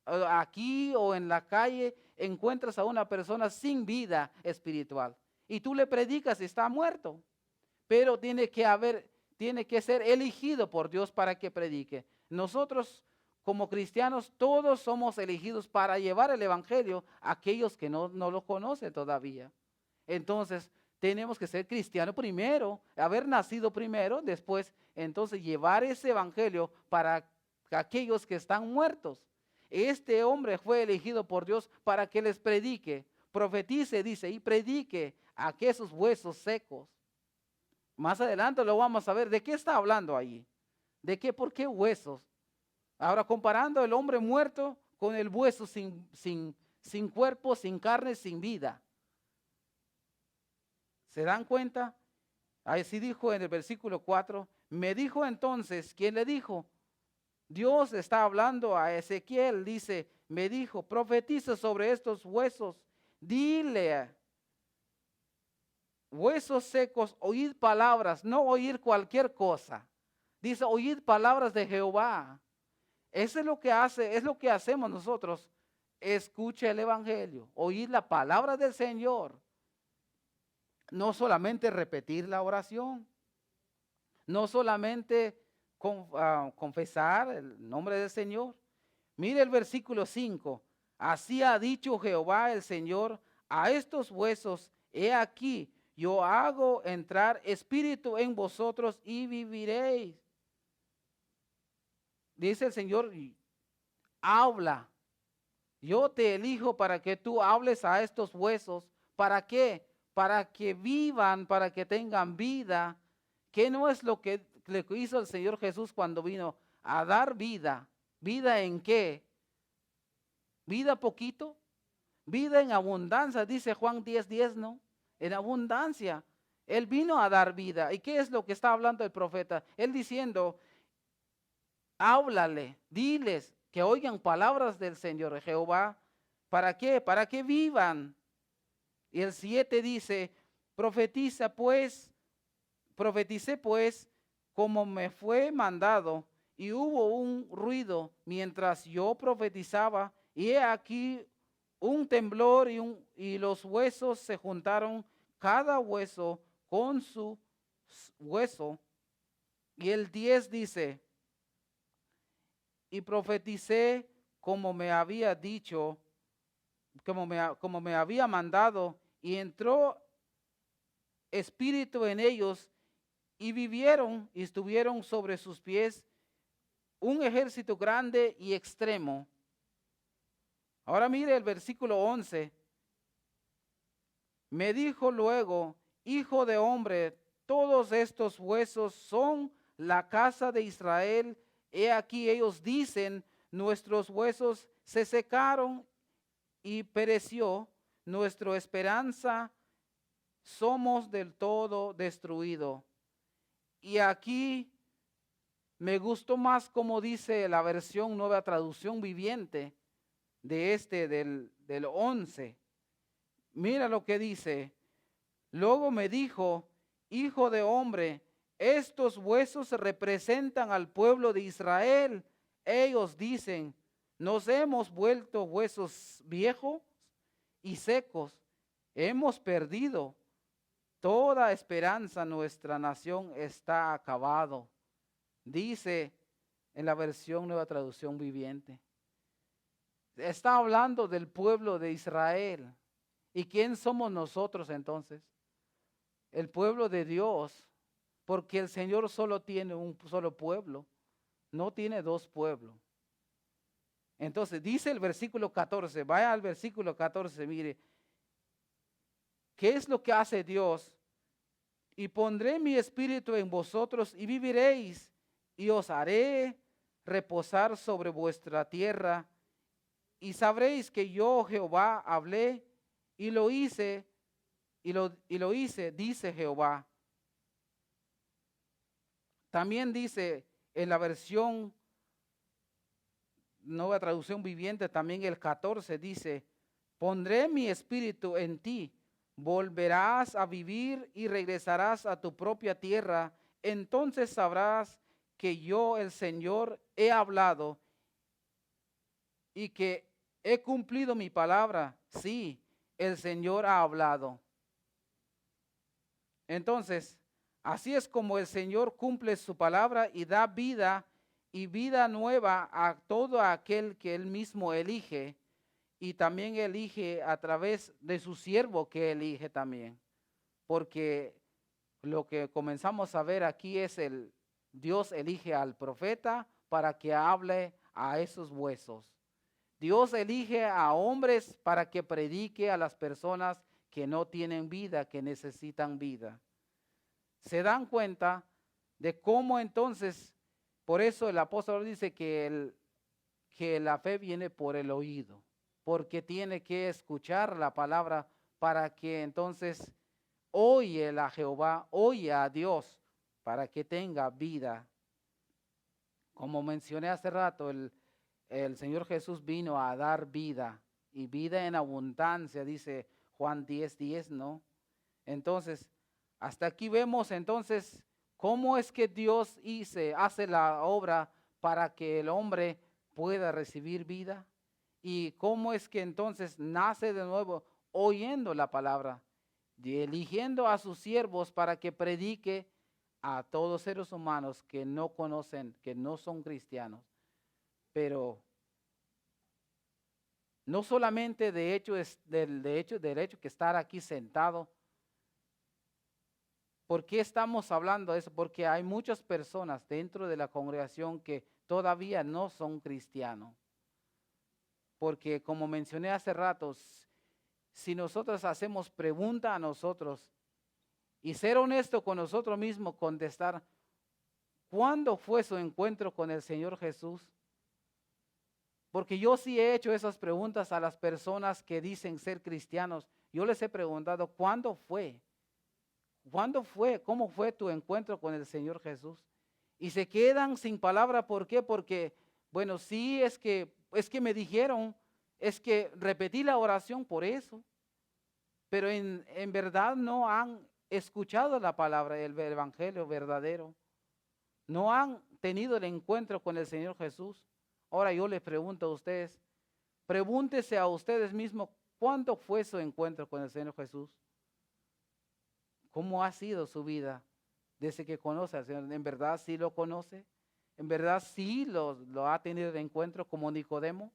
aquí o en la calle, encuentras a una persona sin vida espiritual y tú le predicas y está muerto, pero tiene que ser elegido por Dios para que predique. Nosotros como cristianos todos somos elegidos para llevar el evangelio a aquellos que no lo conocen todavía. Entonces tenemos que ser cristianos primero, haber nacido primero, después entonces llevar ese evangelio para aquellos que están muertos. Este hombre fue elegido por Dios para que les predique, profetice, dice, y predique a aquellos huesos secos. Más adelante lo vamos a ver. ¿De qué está hablando ahí? ¿Por qué huesos? Ahora comparando el hombre muerto con el hueso sin cuerpo, sin carne, sin vida. ¿Se dan cuenta? Así dijo en el versículo 4, me dijo entonces, ¿quién le dijo? Dios está hablando a Ezequiel, dice, me dijo, profetiza sobre estos huesos, dile, huesos secos, oíd palabras, no oír cualquier cosa. Dice, oíd palabras de Jehová. Eso es lo que hace, es lo que hacemos nosotros. Escucha el evangelio, oír la palabra del Señor. No solamente repetir la oración, no solamente confesar el nombre del Señor. Mire el versículo 5. Así ha dicho Jehová el Señor a estos huesos, he aquí, yo hago entrar espíritu en vosotros y viviréis. Dice el Señor, habla. Yo te elijo para que tú hables a estos huesos. ¿Para qué? Para que vivan, para que tengan vida. ¿Qué no es lo que le hizo el Señor Jesús cuando vino a dar vida? ¿Vida en qué? ¿Vida poquito? Vida en abundancia, dice Juan 10:10, ¿no? En abundancia. Él vino a dar vida. ¿Y qué es lo que está hablando el profeta? Él diciendo, háblale, diles que oigan palabras del Señor Jehová. ¿Para qué? Para que vivan. Y el 7 dice, profeticé pues como me fue mandado, y hubo un ruido mientras yo profetizaba, y he aquí un temblor y los huesos se juntaron, cada hueso con su hueso. Y el 10 dice, y profeticé como me había dicho, como me había mandado, y entró espíritu en ellos, y vivieron y estuvieron sobre sus pies un ejército grande y extremo. Ahora mire el versículo 11. Me dijo luego, hijo de hombre, todos estos huesos son la casa de Israel. He aquí ellos dicen, nuestros huesos se secaron y pereció nuestra esperanza, somos del todo destruidos. Y aquí me gustó más como dice la versión Nueva Traducción Viviente de del 11. Mira lo que dice. Luego me dijo, hijo de hombre, estos huesos representan al pueblo de Israel. Ellos dicen, nos hemos vuelto huesos viejos y secos. Hemos perdido toda esperanza, nuestra nación está acabado. Dice en la versión Nueva Traducción Viviente. Está hablando del pueblo de Israel. ¿Y quién somos nosotros entonces? El pueblo de Dios, porque el Señor solo tiene un solo pueblo, no tiene dos pueblos. Entonces dice el versículo 14, vaya al versículo 14, mire, ¿qué es lo que hace Dios? Y pondré mi espíritu en vosotros y viviréis, y os haré reposar sobre vuestra tierra, y sabréis que yo Jehová hablé y lo hice, y lo hice, dice Jehová. También dice en la versión Nueva Traducción Viviente, también el 14 dice, pondré mi espíritu en ti, volverás a vivir y regresarás a tu propia tierra, entonces sabrás que yo el Señor he hablado y que he cumplido mi palabra. Sí, el Señor ha hablado. Entonces, así es como el Señor cumple su palabra y da vida y vida nueva a todo aquel que Él mismo elige, y también elige a través de su siervo que elige también. Porque lo que comenzamos a ver aquí es Dios elige al profeta para que hable a esos huesos. Dios elige a hombres para que predique a las personas que no tienen vida, que necesitan vida. Se dan cuenta de cómo entonces, por eso el apóstol dice que la fe viene por el oído, porque tiene que escuchar la palabra para que entonces oye a Jehová, oye a Dios, para que tenga vida. Como mencioné hace rato, el Señor Jesús vino a dar vida y vida en abundancia, dice Juan 10:10, ¿no? Entonces, hasta aquí vemos entonces ¿Cómo es que Dios hace la obra para que el hombre pueda recibir vida? ¿Y cómo es que entonces nace de nuevo oyendo la palabra y eligiendo a sus siervos para que predique a todos seres humanos que no conocen, que no son cristianos? Pero no solamente del hecho que estar aquí sentado. ¿Por qué estamos hablando de eso? Porque hay muchas personas dentro de la congregación que todavía no son cristianos. Porque como mencioné hace rato, si nosotros hacemos pregunta a nosotros y ser honesto con nosotros mismos, contestar, ¿cuándo fue su encuentro con el Señor Jesús? Porque yo sí he hecho esas preguntas a las personas que dicen ser cristianos. Yo les he preguntado, ¿cuándo fue? ¿Cuándo fue? ¿Cómo fue tu encuentro con el Señor Jesús? Y se quedan sin palabra. ¿Por qué? Porque, bueno, sí, es que me dijeron, es que repetí la oración por eso. Pero en verdad no han escuchado la palabra, el evangelio verdadero. No han tenido el encuentro con el Señor Jesús. Ahora yo les pregunto a ustedes, pregúntese a ustedes mismos, ¿cuándo fue su encuentro con el Señor Jesús? ¿Cómo ha sido su vida desde que conoce al Señor? ¿En verdad sí lo conoce? ¿En verdad sí lo ha tenido de encuentro como Nicodemo?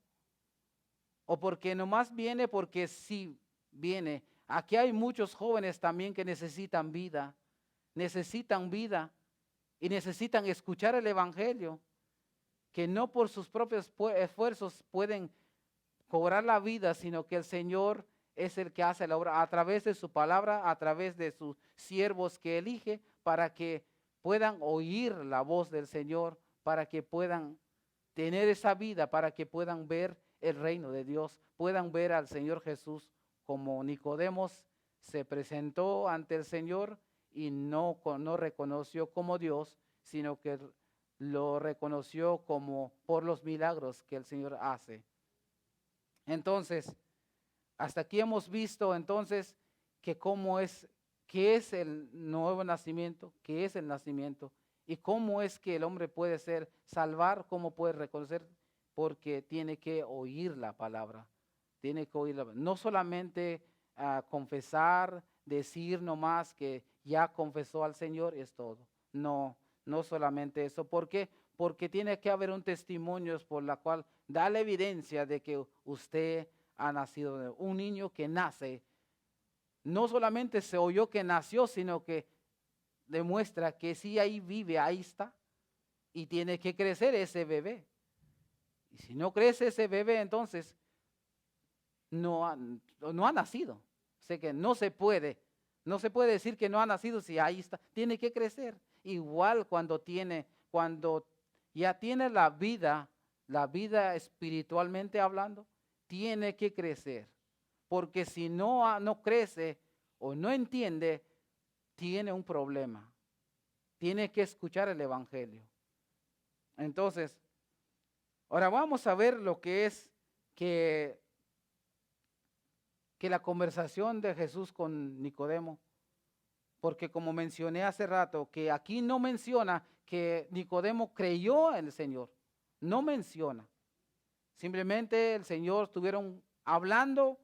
¿O porque nomás viene porque sí viene? Aquí hay muchos jóvenes también que necesitan vida y necesitan escuchar el evangelio, que no por sus propios esfuerzos pueden cobrar la vida, sino que el Señor es el que hace la obra a través de su palabra, a través de sus siervos que elige, para que puedan oír la voz del Señor, para que puedan tener esa vida, para que puedan ver el reino de Dios, puedan ver al Señor Jesús como Nicodemos se presentó ante el Señor y no reconoció como Dios, sino que lo reconoció como por los milagros que el Señor hace. Entonces, hasta aquí hemos visto entonces qué es el nuevo nacimiento, qué es el nacimiento y cómo es que el hombre puede ser salvar, cómo puede reconocer, porque tiene que oír la palabra, tiene que oírla. No solamente confesar, decir nomás que ya confesó al Señor, es todo. No, no solamente eso. ¿Por qué? Porque tiene que haber un testimonio por la cual da la evidencia de que usted ha nacido de un niño que nace. No solamente se oyó que nació, sino que demuestra que sí ahí vive, ahí está. Y tiene que crecer ese bebé. Y si no crece ese bebé, entonces no ha nacido. O sea que no se puede decir que no ha nacido si ahí está. Tiene que crecer. Igual cuando ya tiene la vida espiritualmente hablando, tiene que crecer. Porque si no crece o no entiende, tiene un problema. Tiene que escuchar el evangelio. Entonces, ahora vamos a ver lo que es que la conversación de Jesús con Nicodemo, porque como mencioné hace rato, que aquí no menciona que Nicodemo creyó en el Señor, no menciona. Simplemente el Señor estuvieron hablando,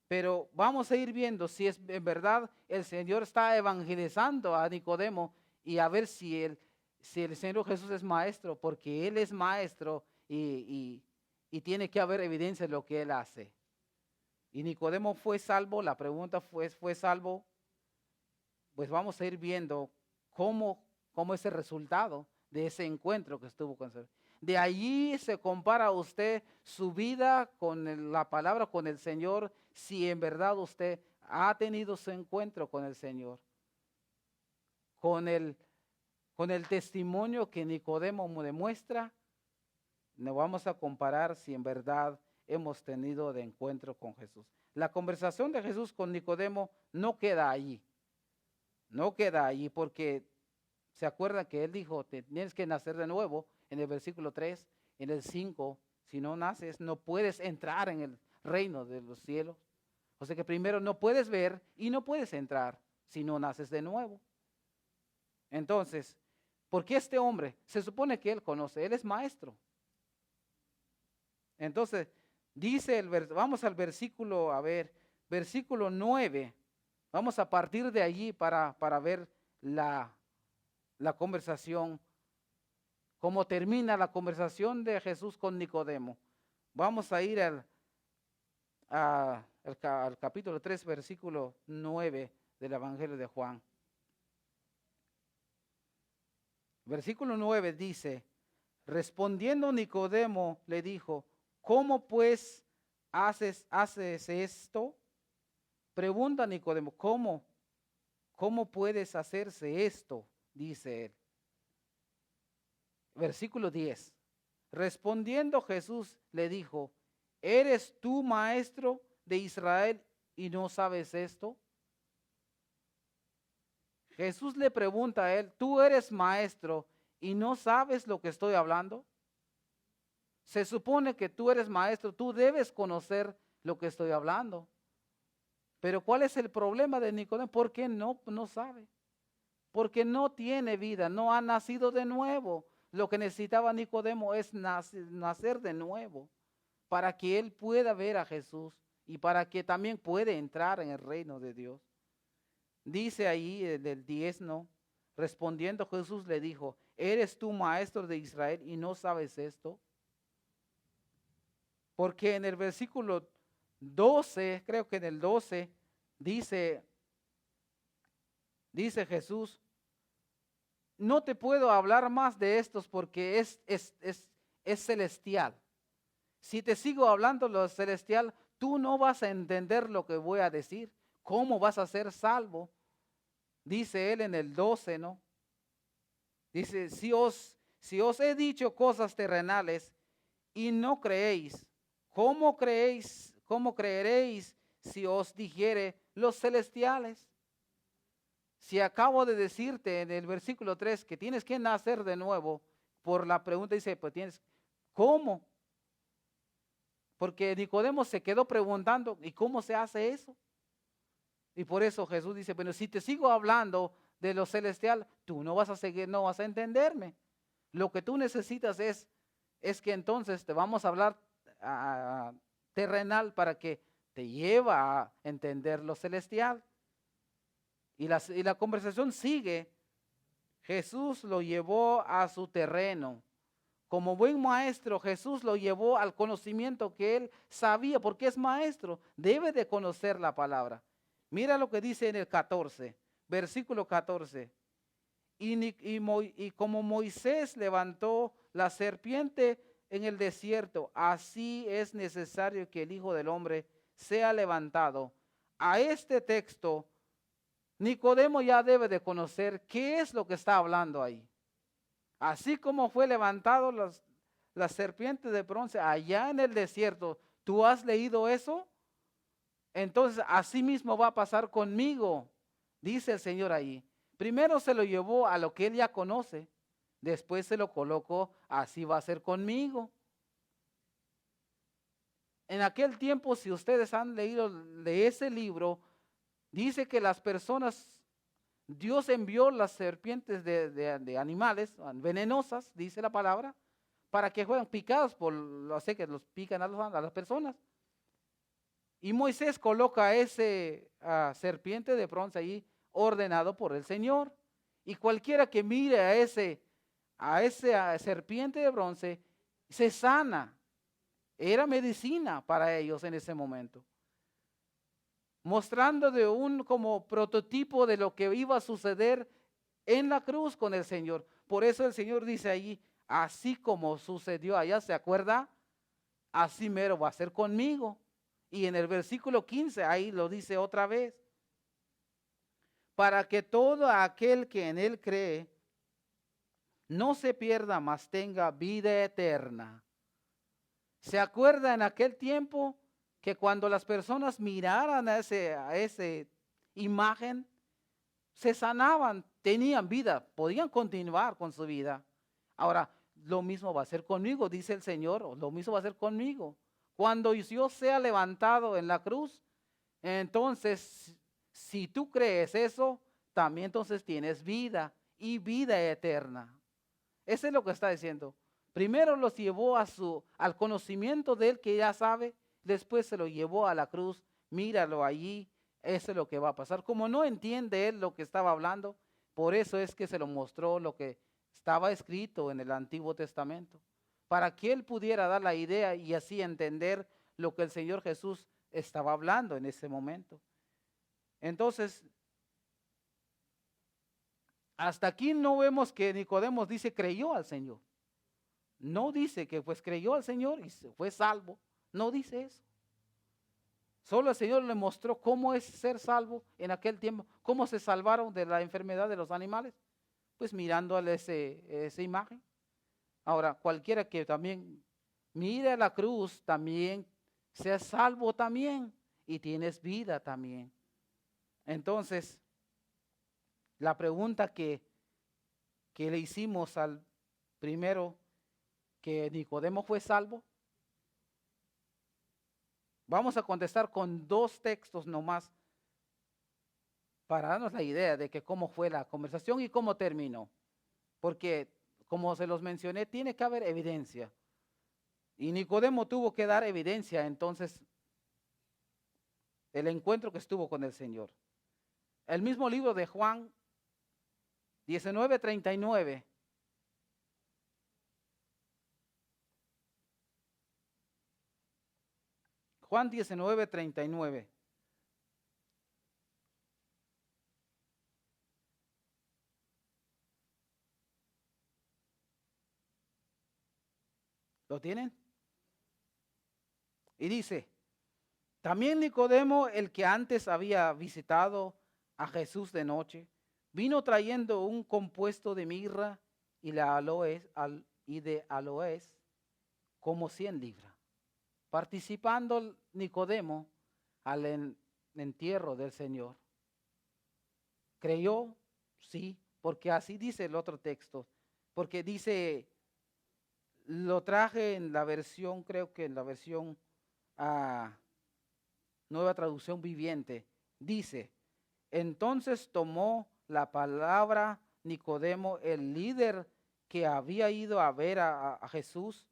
pero vamos a ir viendo si es en verdad el Señor está evangelizando a Nicodemo y a ver si el Señor Jesús es maestro, porque Él es maestro y tiene que haber evidencia de lo que Él hace. Y Nicodemo fue salvo, la pregunta ¿fue salvo? Pues vamos a ir viendo cómo es el resultado de ese encuentro que estuvo con Él. De allí se compara usted su vida con la palabra, con el Señor, si en verdad usted ha tenido su encuentro con el Señor. Con el testimonio que Nicodemo demuestra, nos vamos a comparar si en verdad hemos tenido de encuentro con Jesús. La conversación de Jesús con Nicodemo no queda allí. No queda allí porque se acuerda que Él dijo, tienes que nacer de nuevo en el versículo 3, en el 5, si no naces no puedes entrar en el reino de los cielos. O sea que primero no puedes ver y no puedes entrar si no naces de nuevo. Entonces, ¿por qué este hombre? Se supone que él conoce, él es maestro. Entonces, dice vamos al versículo, versículo 9. Vamos a partir de allí para ver la conversación, cómo termina la conversación de Jesús con Nicodemo. Vamos a ir al capítulo 3, versículo 9 del Evangelio de Juan. Versículo 9 dice, respondiendo Nicodemo le dijo, ¿cómo pues haces esto? Pregunta Nicodemo, ¿cómo puedes hacerse esto? Dice él. Versículo 10. Respondiendo Jesús le dijo, ¿eres tú maestro de Israel y no sabes esto? Jesús le pregunta a él, ¿tú eres maestro y no sabes lo que estoy hablando? Se supone que tú eres maestro, tú debes conocer lo que estoy hablando. Pero ¿cuál es el problema de Nicodemo? ¿Por qué no sabe? Porque no tiene vida, no ha nacido de nuevo. Lo que necesitaba Nicodemo es nacer de nuevo para que él pueda ver a Jesús y para que también pueda entrar en el reino de Dios. Dice ahí del 10, ¿no? Respondiendo Jesús le dijo, ¿eres tú maestro de Israel y no sabes esto? Porque en el versículo 12, creo que en el 12, dice Jesús, no te puedo hablar más de estos porque es celestial. Si te sigo hablando lo celestial, tú no vas a entender lo que voy a decir. ¿Cómo vas a ser salvo? Dice él en el 12, ¿no? Dice, si os he dicho cosas terrenales y no creéis, ¿cómo creeréis si os dijere los celestiales? Si acabo de decirte en el versículo 3 que tienes que nacer de nuevo, por la pregunta dice, pues ¿cómo? Porque Nicodemo se quedó preguntando, ¿y cómo se hace eso? Y por eso Jesús dice, bueno, si te sigo hablando de lo celestial, tú no vas a entenderme. Lo que tú necesitas es que entonces te vamos a hablar terrenal para que te lleve a entender lo celestial. Y la conversación sigue. Jesús lo llevó a su terreno. Como buen maestro, Jesús lo llevó al conocimiento que él sabía, porque es maestro, debe de conocer la palabra. Mira lo que dice en el 14, versículo 14. Y como Moisés levantó la serpiente en el desierto, así es necesario que el Hijo del Hombre sea levantado. A este texto, Nicodemo ya debe de conocer qué es lo que está hablando ahí. Así como fue levantado la serpiente de bronce allá en el desierto, ¿tú has leído eso? Entonces, así mismo va a pasar conmigo, dice el Señor ahí. Primero se lo llevó a lo que él ya conoce, después se lo colocó, así va a ser conmigo. En aquel tiempo, si ustedes han leído de ese libro, dice que las personas, Dios envió las serpientes de animales venenosas, dice la palabra, para que fueran picados que los pican a las personas. Y Moisés coloca ese serpiente de bronce ahí ordenado por el Señor. Y cualquiera que mire a esa serpiente de bronce se sana. Era medicina para ellos en ese momento. Mostrando de un como prototipo de lo que iba a suceder en la cruz con el Señor. Por eso el Señor dice allí, así como sucedió allá, ¿se acuerda? Así mero va a ser conmigo. Y en el versículo 15 ahí lo dice otra vez. Para que todo aquel que en él cree no se pierda, mas tenga vida eterna. ¿Se acuerda en aquel tiempo que cuando las personas miraran a esa imagen, se sanaban, tenían vida, podían continuar con su vida? Ahora, lo mismo va a ser conmigo, dice el Señor, lo mismo va a ser conmigo. Cuando yo sea levantado en la cruz, entonces, si tú crees eso, también entonces tienes vida y vida eterna. Eso es lo que está diciendo. Primero los llevó al conocimiento de Él que ya sabe, después se lo llevó a la cruz. Míralo allí, eso es lo que va a pasar. Como no entiende Él lo que estaba hablando, por eso es que se lo mostró lo que estaba escrito en el Antiguo Testamento, para que Él pudiera dar la idea y así entender lo que el Señor Jesús estaba hablando en ese momento. Entonces, hasta aquí no vemos que Nicodemo dice creyó al Señor. No dice que pues creyó al Señor y fue salvo. No dice eso. Solo el Señor le mostró cómo es ser salvo en aquel tiempo. Cómo se salvaron de la enfermedad de los animales. Pues mirando a esa imagen. Ahora, cualquiera que también mire a la cruz también sea salvo también. Y tienes vida también. Entonces, la pregunta que le hicimos al primero, que Nicodemo fue salvo, vamos a contestar con 2 textos nomás para darnos la idea de que cómo fue la conversación y cómo terminó. Porque, como se los mencioné, tiene que haber evidencia. Y Nicodemo tuvo que dar evidencia, entonces, el encuentro que estuvo con el Señor. El mismo libro de Juan 19:39. Juan 19:39. ¿Lo tienen? Y dice, también Nicodemo, el que antes había visitado a Jesús de noche, vino trayendo un compuesto de mirra y de aloes como 100 libras, participando Nicodemo al entierro del Señor. ¿Creyó? Sí, porque así dice el otro texto, porque dice, lo traje en la versión, creo que en la versión Nueva Traducción Viviente, dice, entonces tomó la palabra Nicodemo, el líder que había ido a ver a Jesús.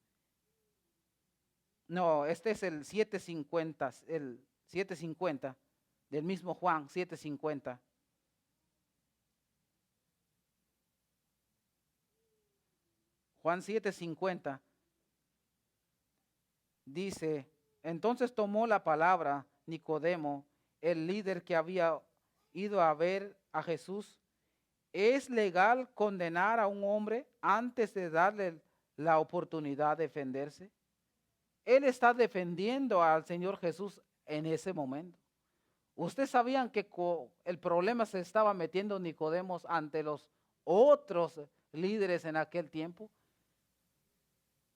No, este es el 7:50 del mismo Juan, 7:50. Juan 7:50 dice, entonces tomó la palabra Nicodemo, el líder que había ido a ver a Jesús. ¿Es legal condenar a un hombre antes de darle la oportunidad de defenderse? Él está defendiendo al Señor Jesús en ese momento. ¿Ustedes sabían que el problema se estaba metiendo Nicodemo ante los otros líderes en aquel tiempo?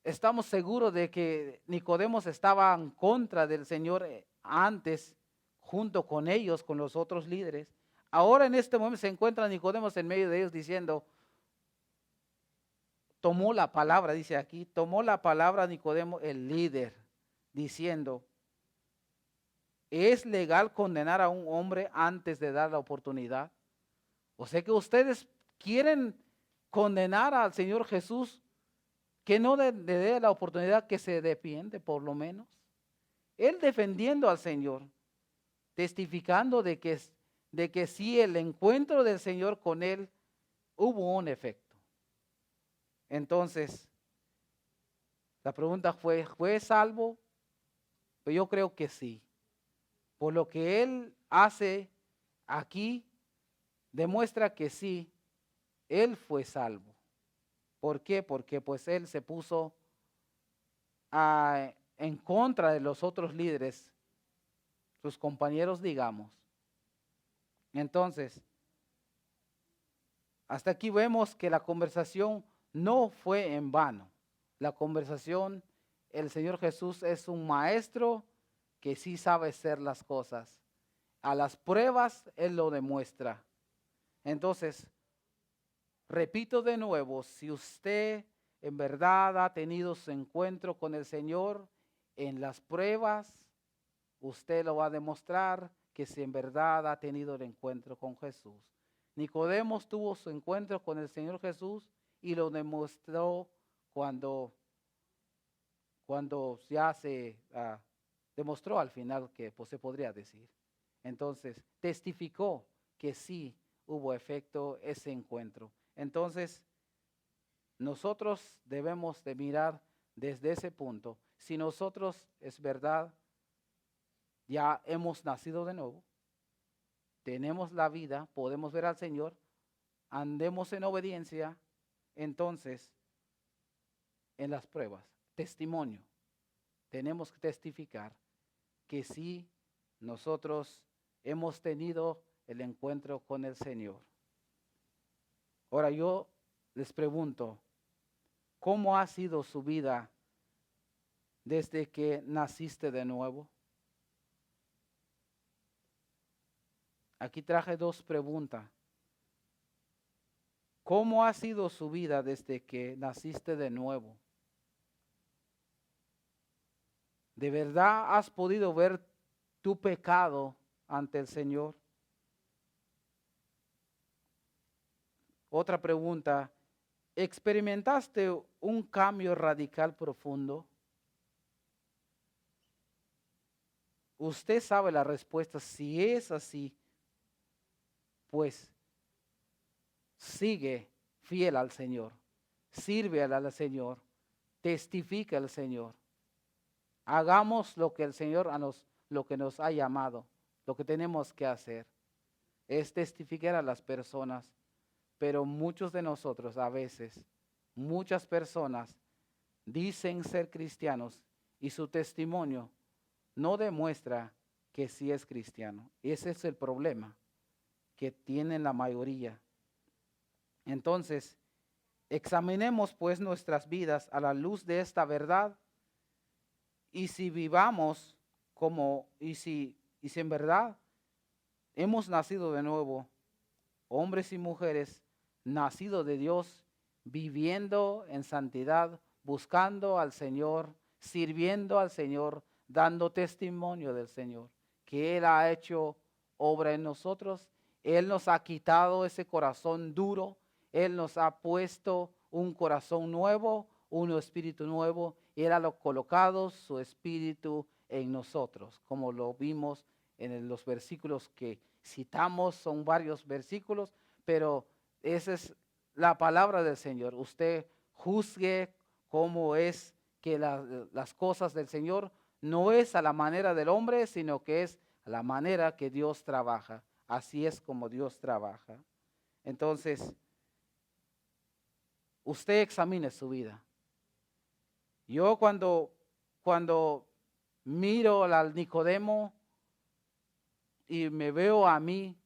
Estamos seguros de que Nicodemo estaba en contra del Señor antes, junto con ellos, con los otros líderes. Ahora en este momento se encuentra Nicodemo en medio de ellos diciendo, tomó la palabra, dice aquí, tomó la palabra Nicodemo, el líder, diciendo, ¿es legal condenar a un hombre antes de dar la oportunidad? O sea que ustedes quieren condenar al Señor Jesús, que no le dé la oportunidad que se defiende por lo menos. Él defendiendo al Señor, testificando de que sí, el encuentro del Señor con él hubo un efecto. Entonces, la pregunta ¿fue salvo? Pues yo creo que sí. Por lo que él hace aquí, demuestra que sí, él fue salvo. ¿Por qué? Porque pues él se puso en contra de los otros líderes, sus compañeros, digamos. Entonces, hasta aquí vemos que la conversación no fue en vano. La conversación, el Señor Jesús es un maestro que sí sabe hacer las cosas. A las pruebas Él lo demuestra. Entonces, repito de nuevo, si usted en verdad ha tenido su encuentro con el Señor en las pruebas, usted lo va a demostrar que si en verdad ha tenido el encuentro con Jesús. Nicodemo tuvo su encuentro con el Señor Jesús y lo demostró cuando ya se demostró al final que pues, se podría decir. Entonces, testificó que sí hubo efecto ese encuentro. Entonces, nosotros debemos de mirar desde ese punto. Si nosotros, es verdad, ya hemos nacido de nuevo, tenemos la vida, podemos ver al Señor, andemos en obediencia, entonces, en las pruebas, testimonio, tenemos que testificar que sí, nosotros hemos tenido el encuentro con el Señor. Ahora yo les pregunto, ¿cómo ha sido su vida desde que naciste de nuevo? Aquí traje dos preguntas. ¿Cómo ha sido su vida desde que naciste de nuevo? ¿De verdad has podido ver tu pecado ante el Señor? Otra pregunta, ¿experimentaste un cambio radical profundo? Usted sabe la respuesta. Si es así, pues sigue fiel al Señor, sirve al Señor, testifica al Señor. Hagamos lo que el Señor lo que nos ha llamado, lo que tenemos que hacer es testificar a las personas, pero muchos de nosotros a veces, muchas personas dicen ser cristianos y su testimonio no demuestra que sí es cristiano. Ese es el problema que tienen la mayoría. Entonces, examinemos pues nuestras vidas a la luz de esta verdad y si vivamos y si en verdad hemos nacido de nuevo, hombres y mujeres nacidos de Dios, viviendo en santidad, buscando al Señor, sirviendo al Señor, dando testimonio del Señor, que Él ha hecho obra en nosotros. Él nos ha quitado ese corazón duro, Él nos ha puesto un corazón nuevo, un espíritu nuevo, y Él ha colocado su espíritu en nosotros, como lo vimos en los versículos que citamos, son varios versículos, pero esa es la palabra del Señor. Usted juzgue cómo es que las cosas del Señor no es a la manera del hombre, sino que es a la manera que Dios trabaja. Así es como Dios trabaja. Entonces, usted examine su vida. Yo cuando miro al Nicodemo y me veo a mí,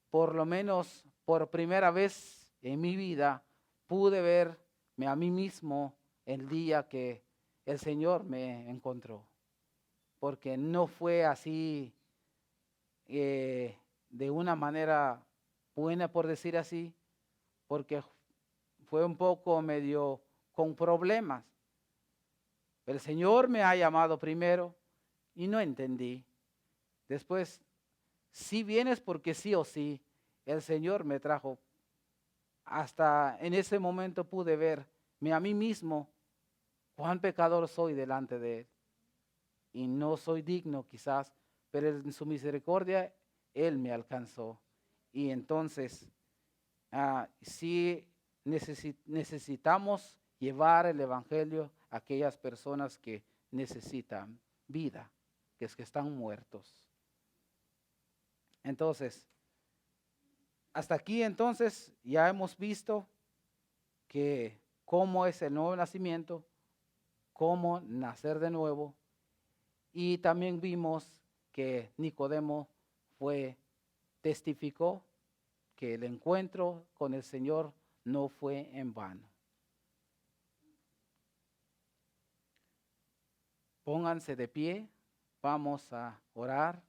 por lo menos por primera vez en mi vida, pude verme a mí mismo el día que el Señor me encontró. Porque no fue así de una manera buena, por decir así, porque fue un poco medio con problemas. El Señor me ha llamado primero y no entendí. Después, si vienes porque sí o sí, el Señor me trajo. Hasta en ese momento pude verme a mí mismo cuán pecador soy delante de Él. Y no soy digno quizás, pero en su misericordia Él me alcanzó. Y entonces, sí necesitamos llevar el Evangelio a aquellas personas que necesitan vida, que están muertos. Entonces, hasta aquí entonces ya hemos visto que cómo es el nuevo nacimiento, cómo nacer de nuevo, y también vimos que Nicodemo testificó que el encuentro con el Señor no fue en vano. Pónganse de pie, vamos a orar.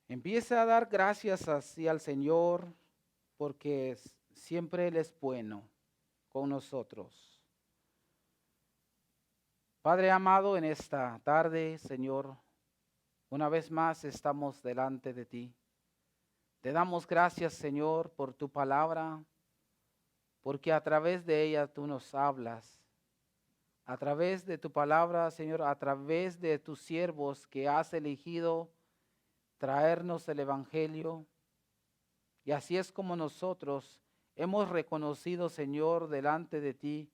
Empieza a dar gracias así al Señor porque siempre Él es bueno con nosotros. Padre amado, en esta tarde, Señor, una vez más estamos delante de ti. Te damos gracias, Señor, por tu palabra, porque a través de ella tú nos hablas. A través de tu palabra, Señor, a través de tus siervos que has elegido traernos el Evangelio. Y así es como nosotros hemos reconocido, Señor, delante de ti,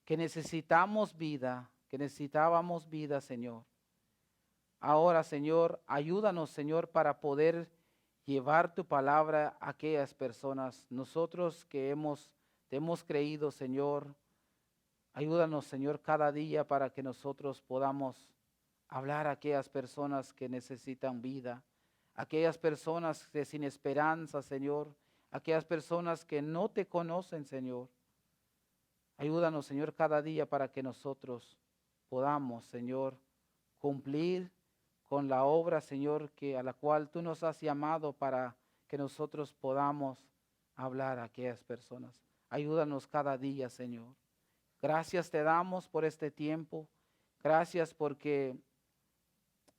que necesitábamos vida, Señor. Ahora, Señor, ayúdanos, Señor, para poder llevar tu palabra a aquellas personas. Nosotros que te hemos creído, Señor, ayúdanos, Señor, cada día para que nosotros podamos hablar a aquellas personas que necesitan vida, aquellas personas que sin esperanza, Señor, aquellas personas que no te conocen, Señor. Ayúdanos, Señor, cada día para que nosotros podamos, Señor, cumplir con la obra, Señor, a la cual tú nos has llamado para que nosotros podamos hablar a aquellas personas. Ayúdanos cada día, Señor. Gracias te damos por este tiempo. Gracias porque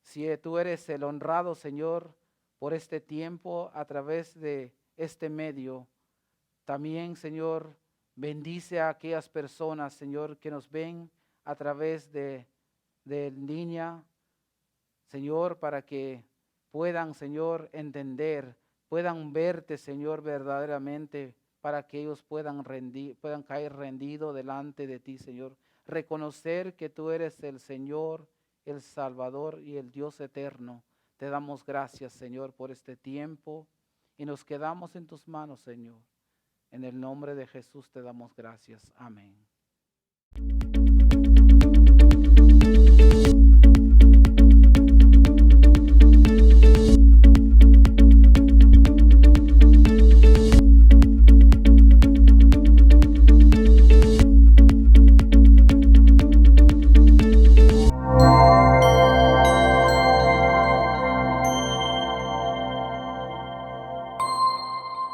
si tú eres el honrado, Señor, por este tiempo a través de este medio. También, Señor, bendice a aquellas personas, Señor, que nos ven a través de línea, Señor, para que puedan, Señor, entender, puedan verte, Señor, verdaderamente, para que ellos puedan caer rendidos delante de ti, Señor. Reconocer que tú eres el Señor, el Salvador y el Dios eterno. Te damos gracias, Señor, por este tiempo y nos quedamos en tus manos, Señor. En el nombre de Jesús te damos gracias. Amén.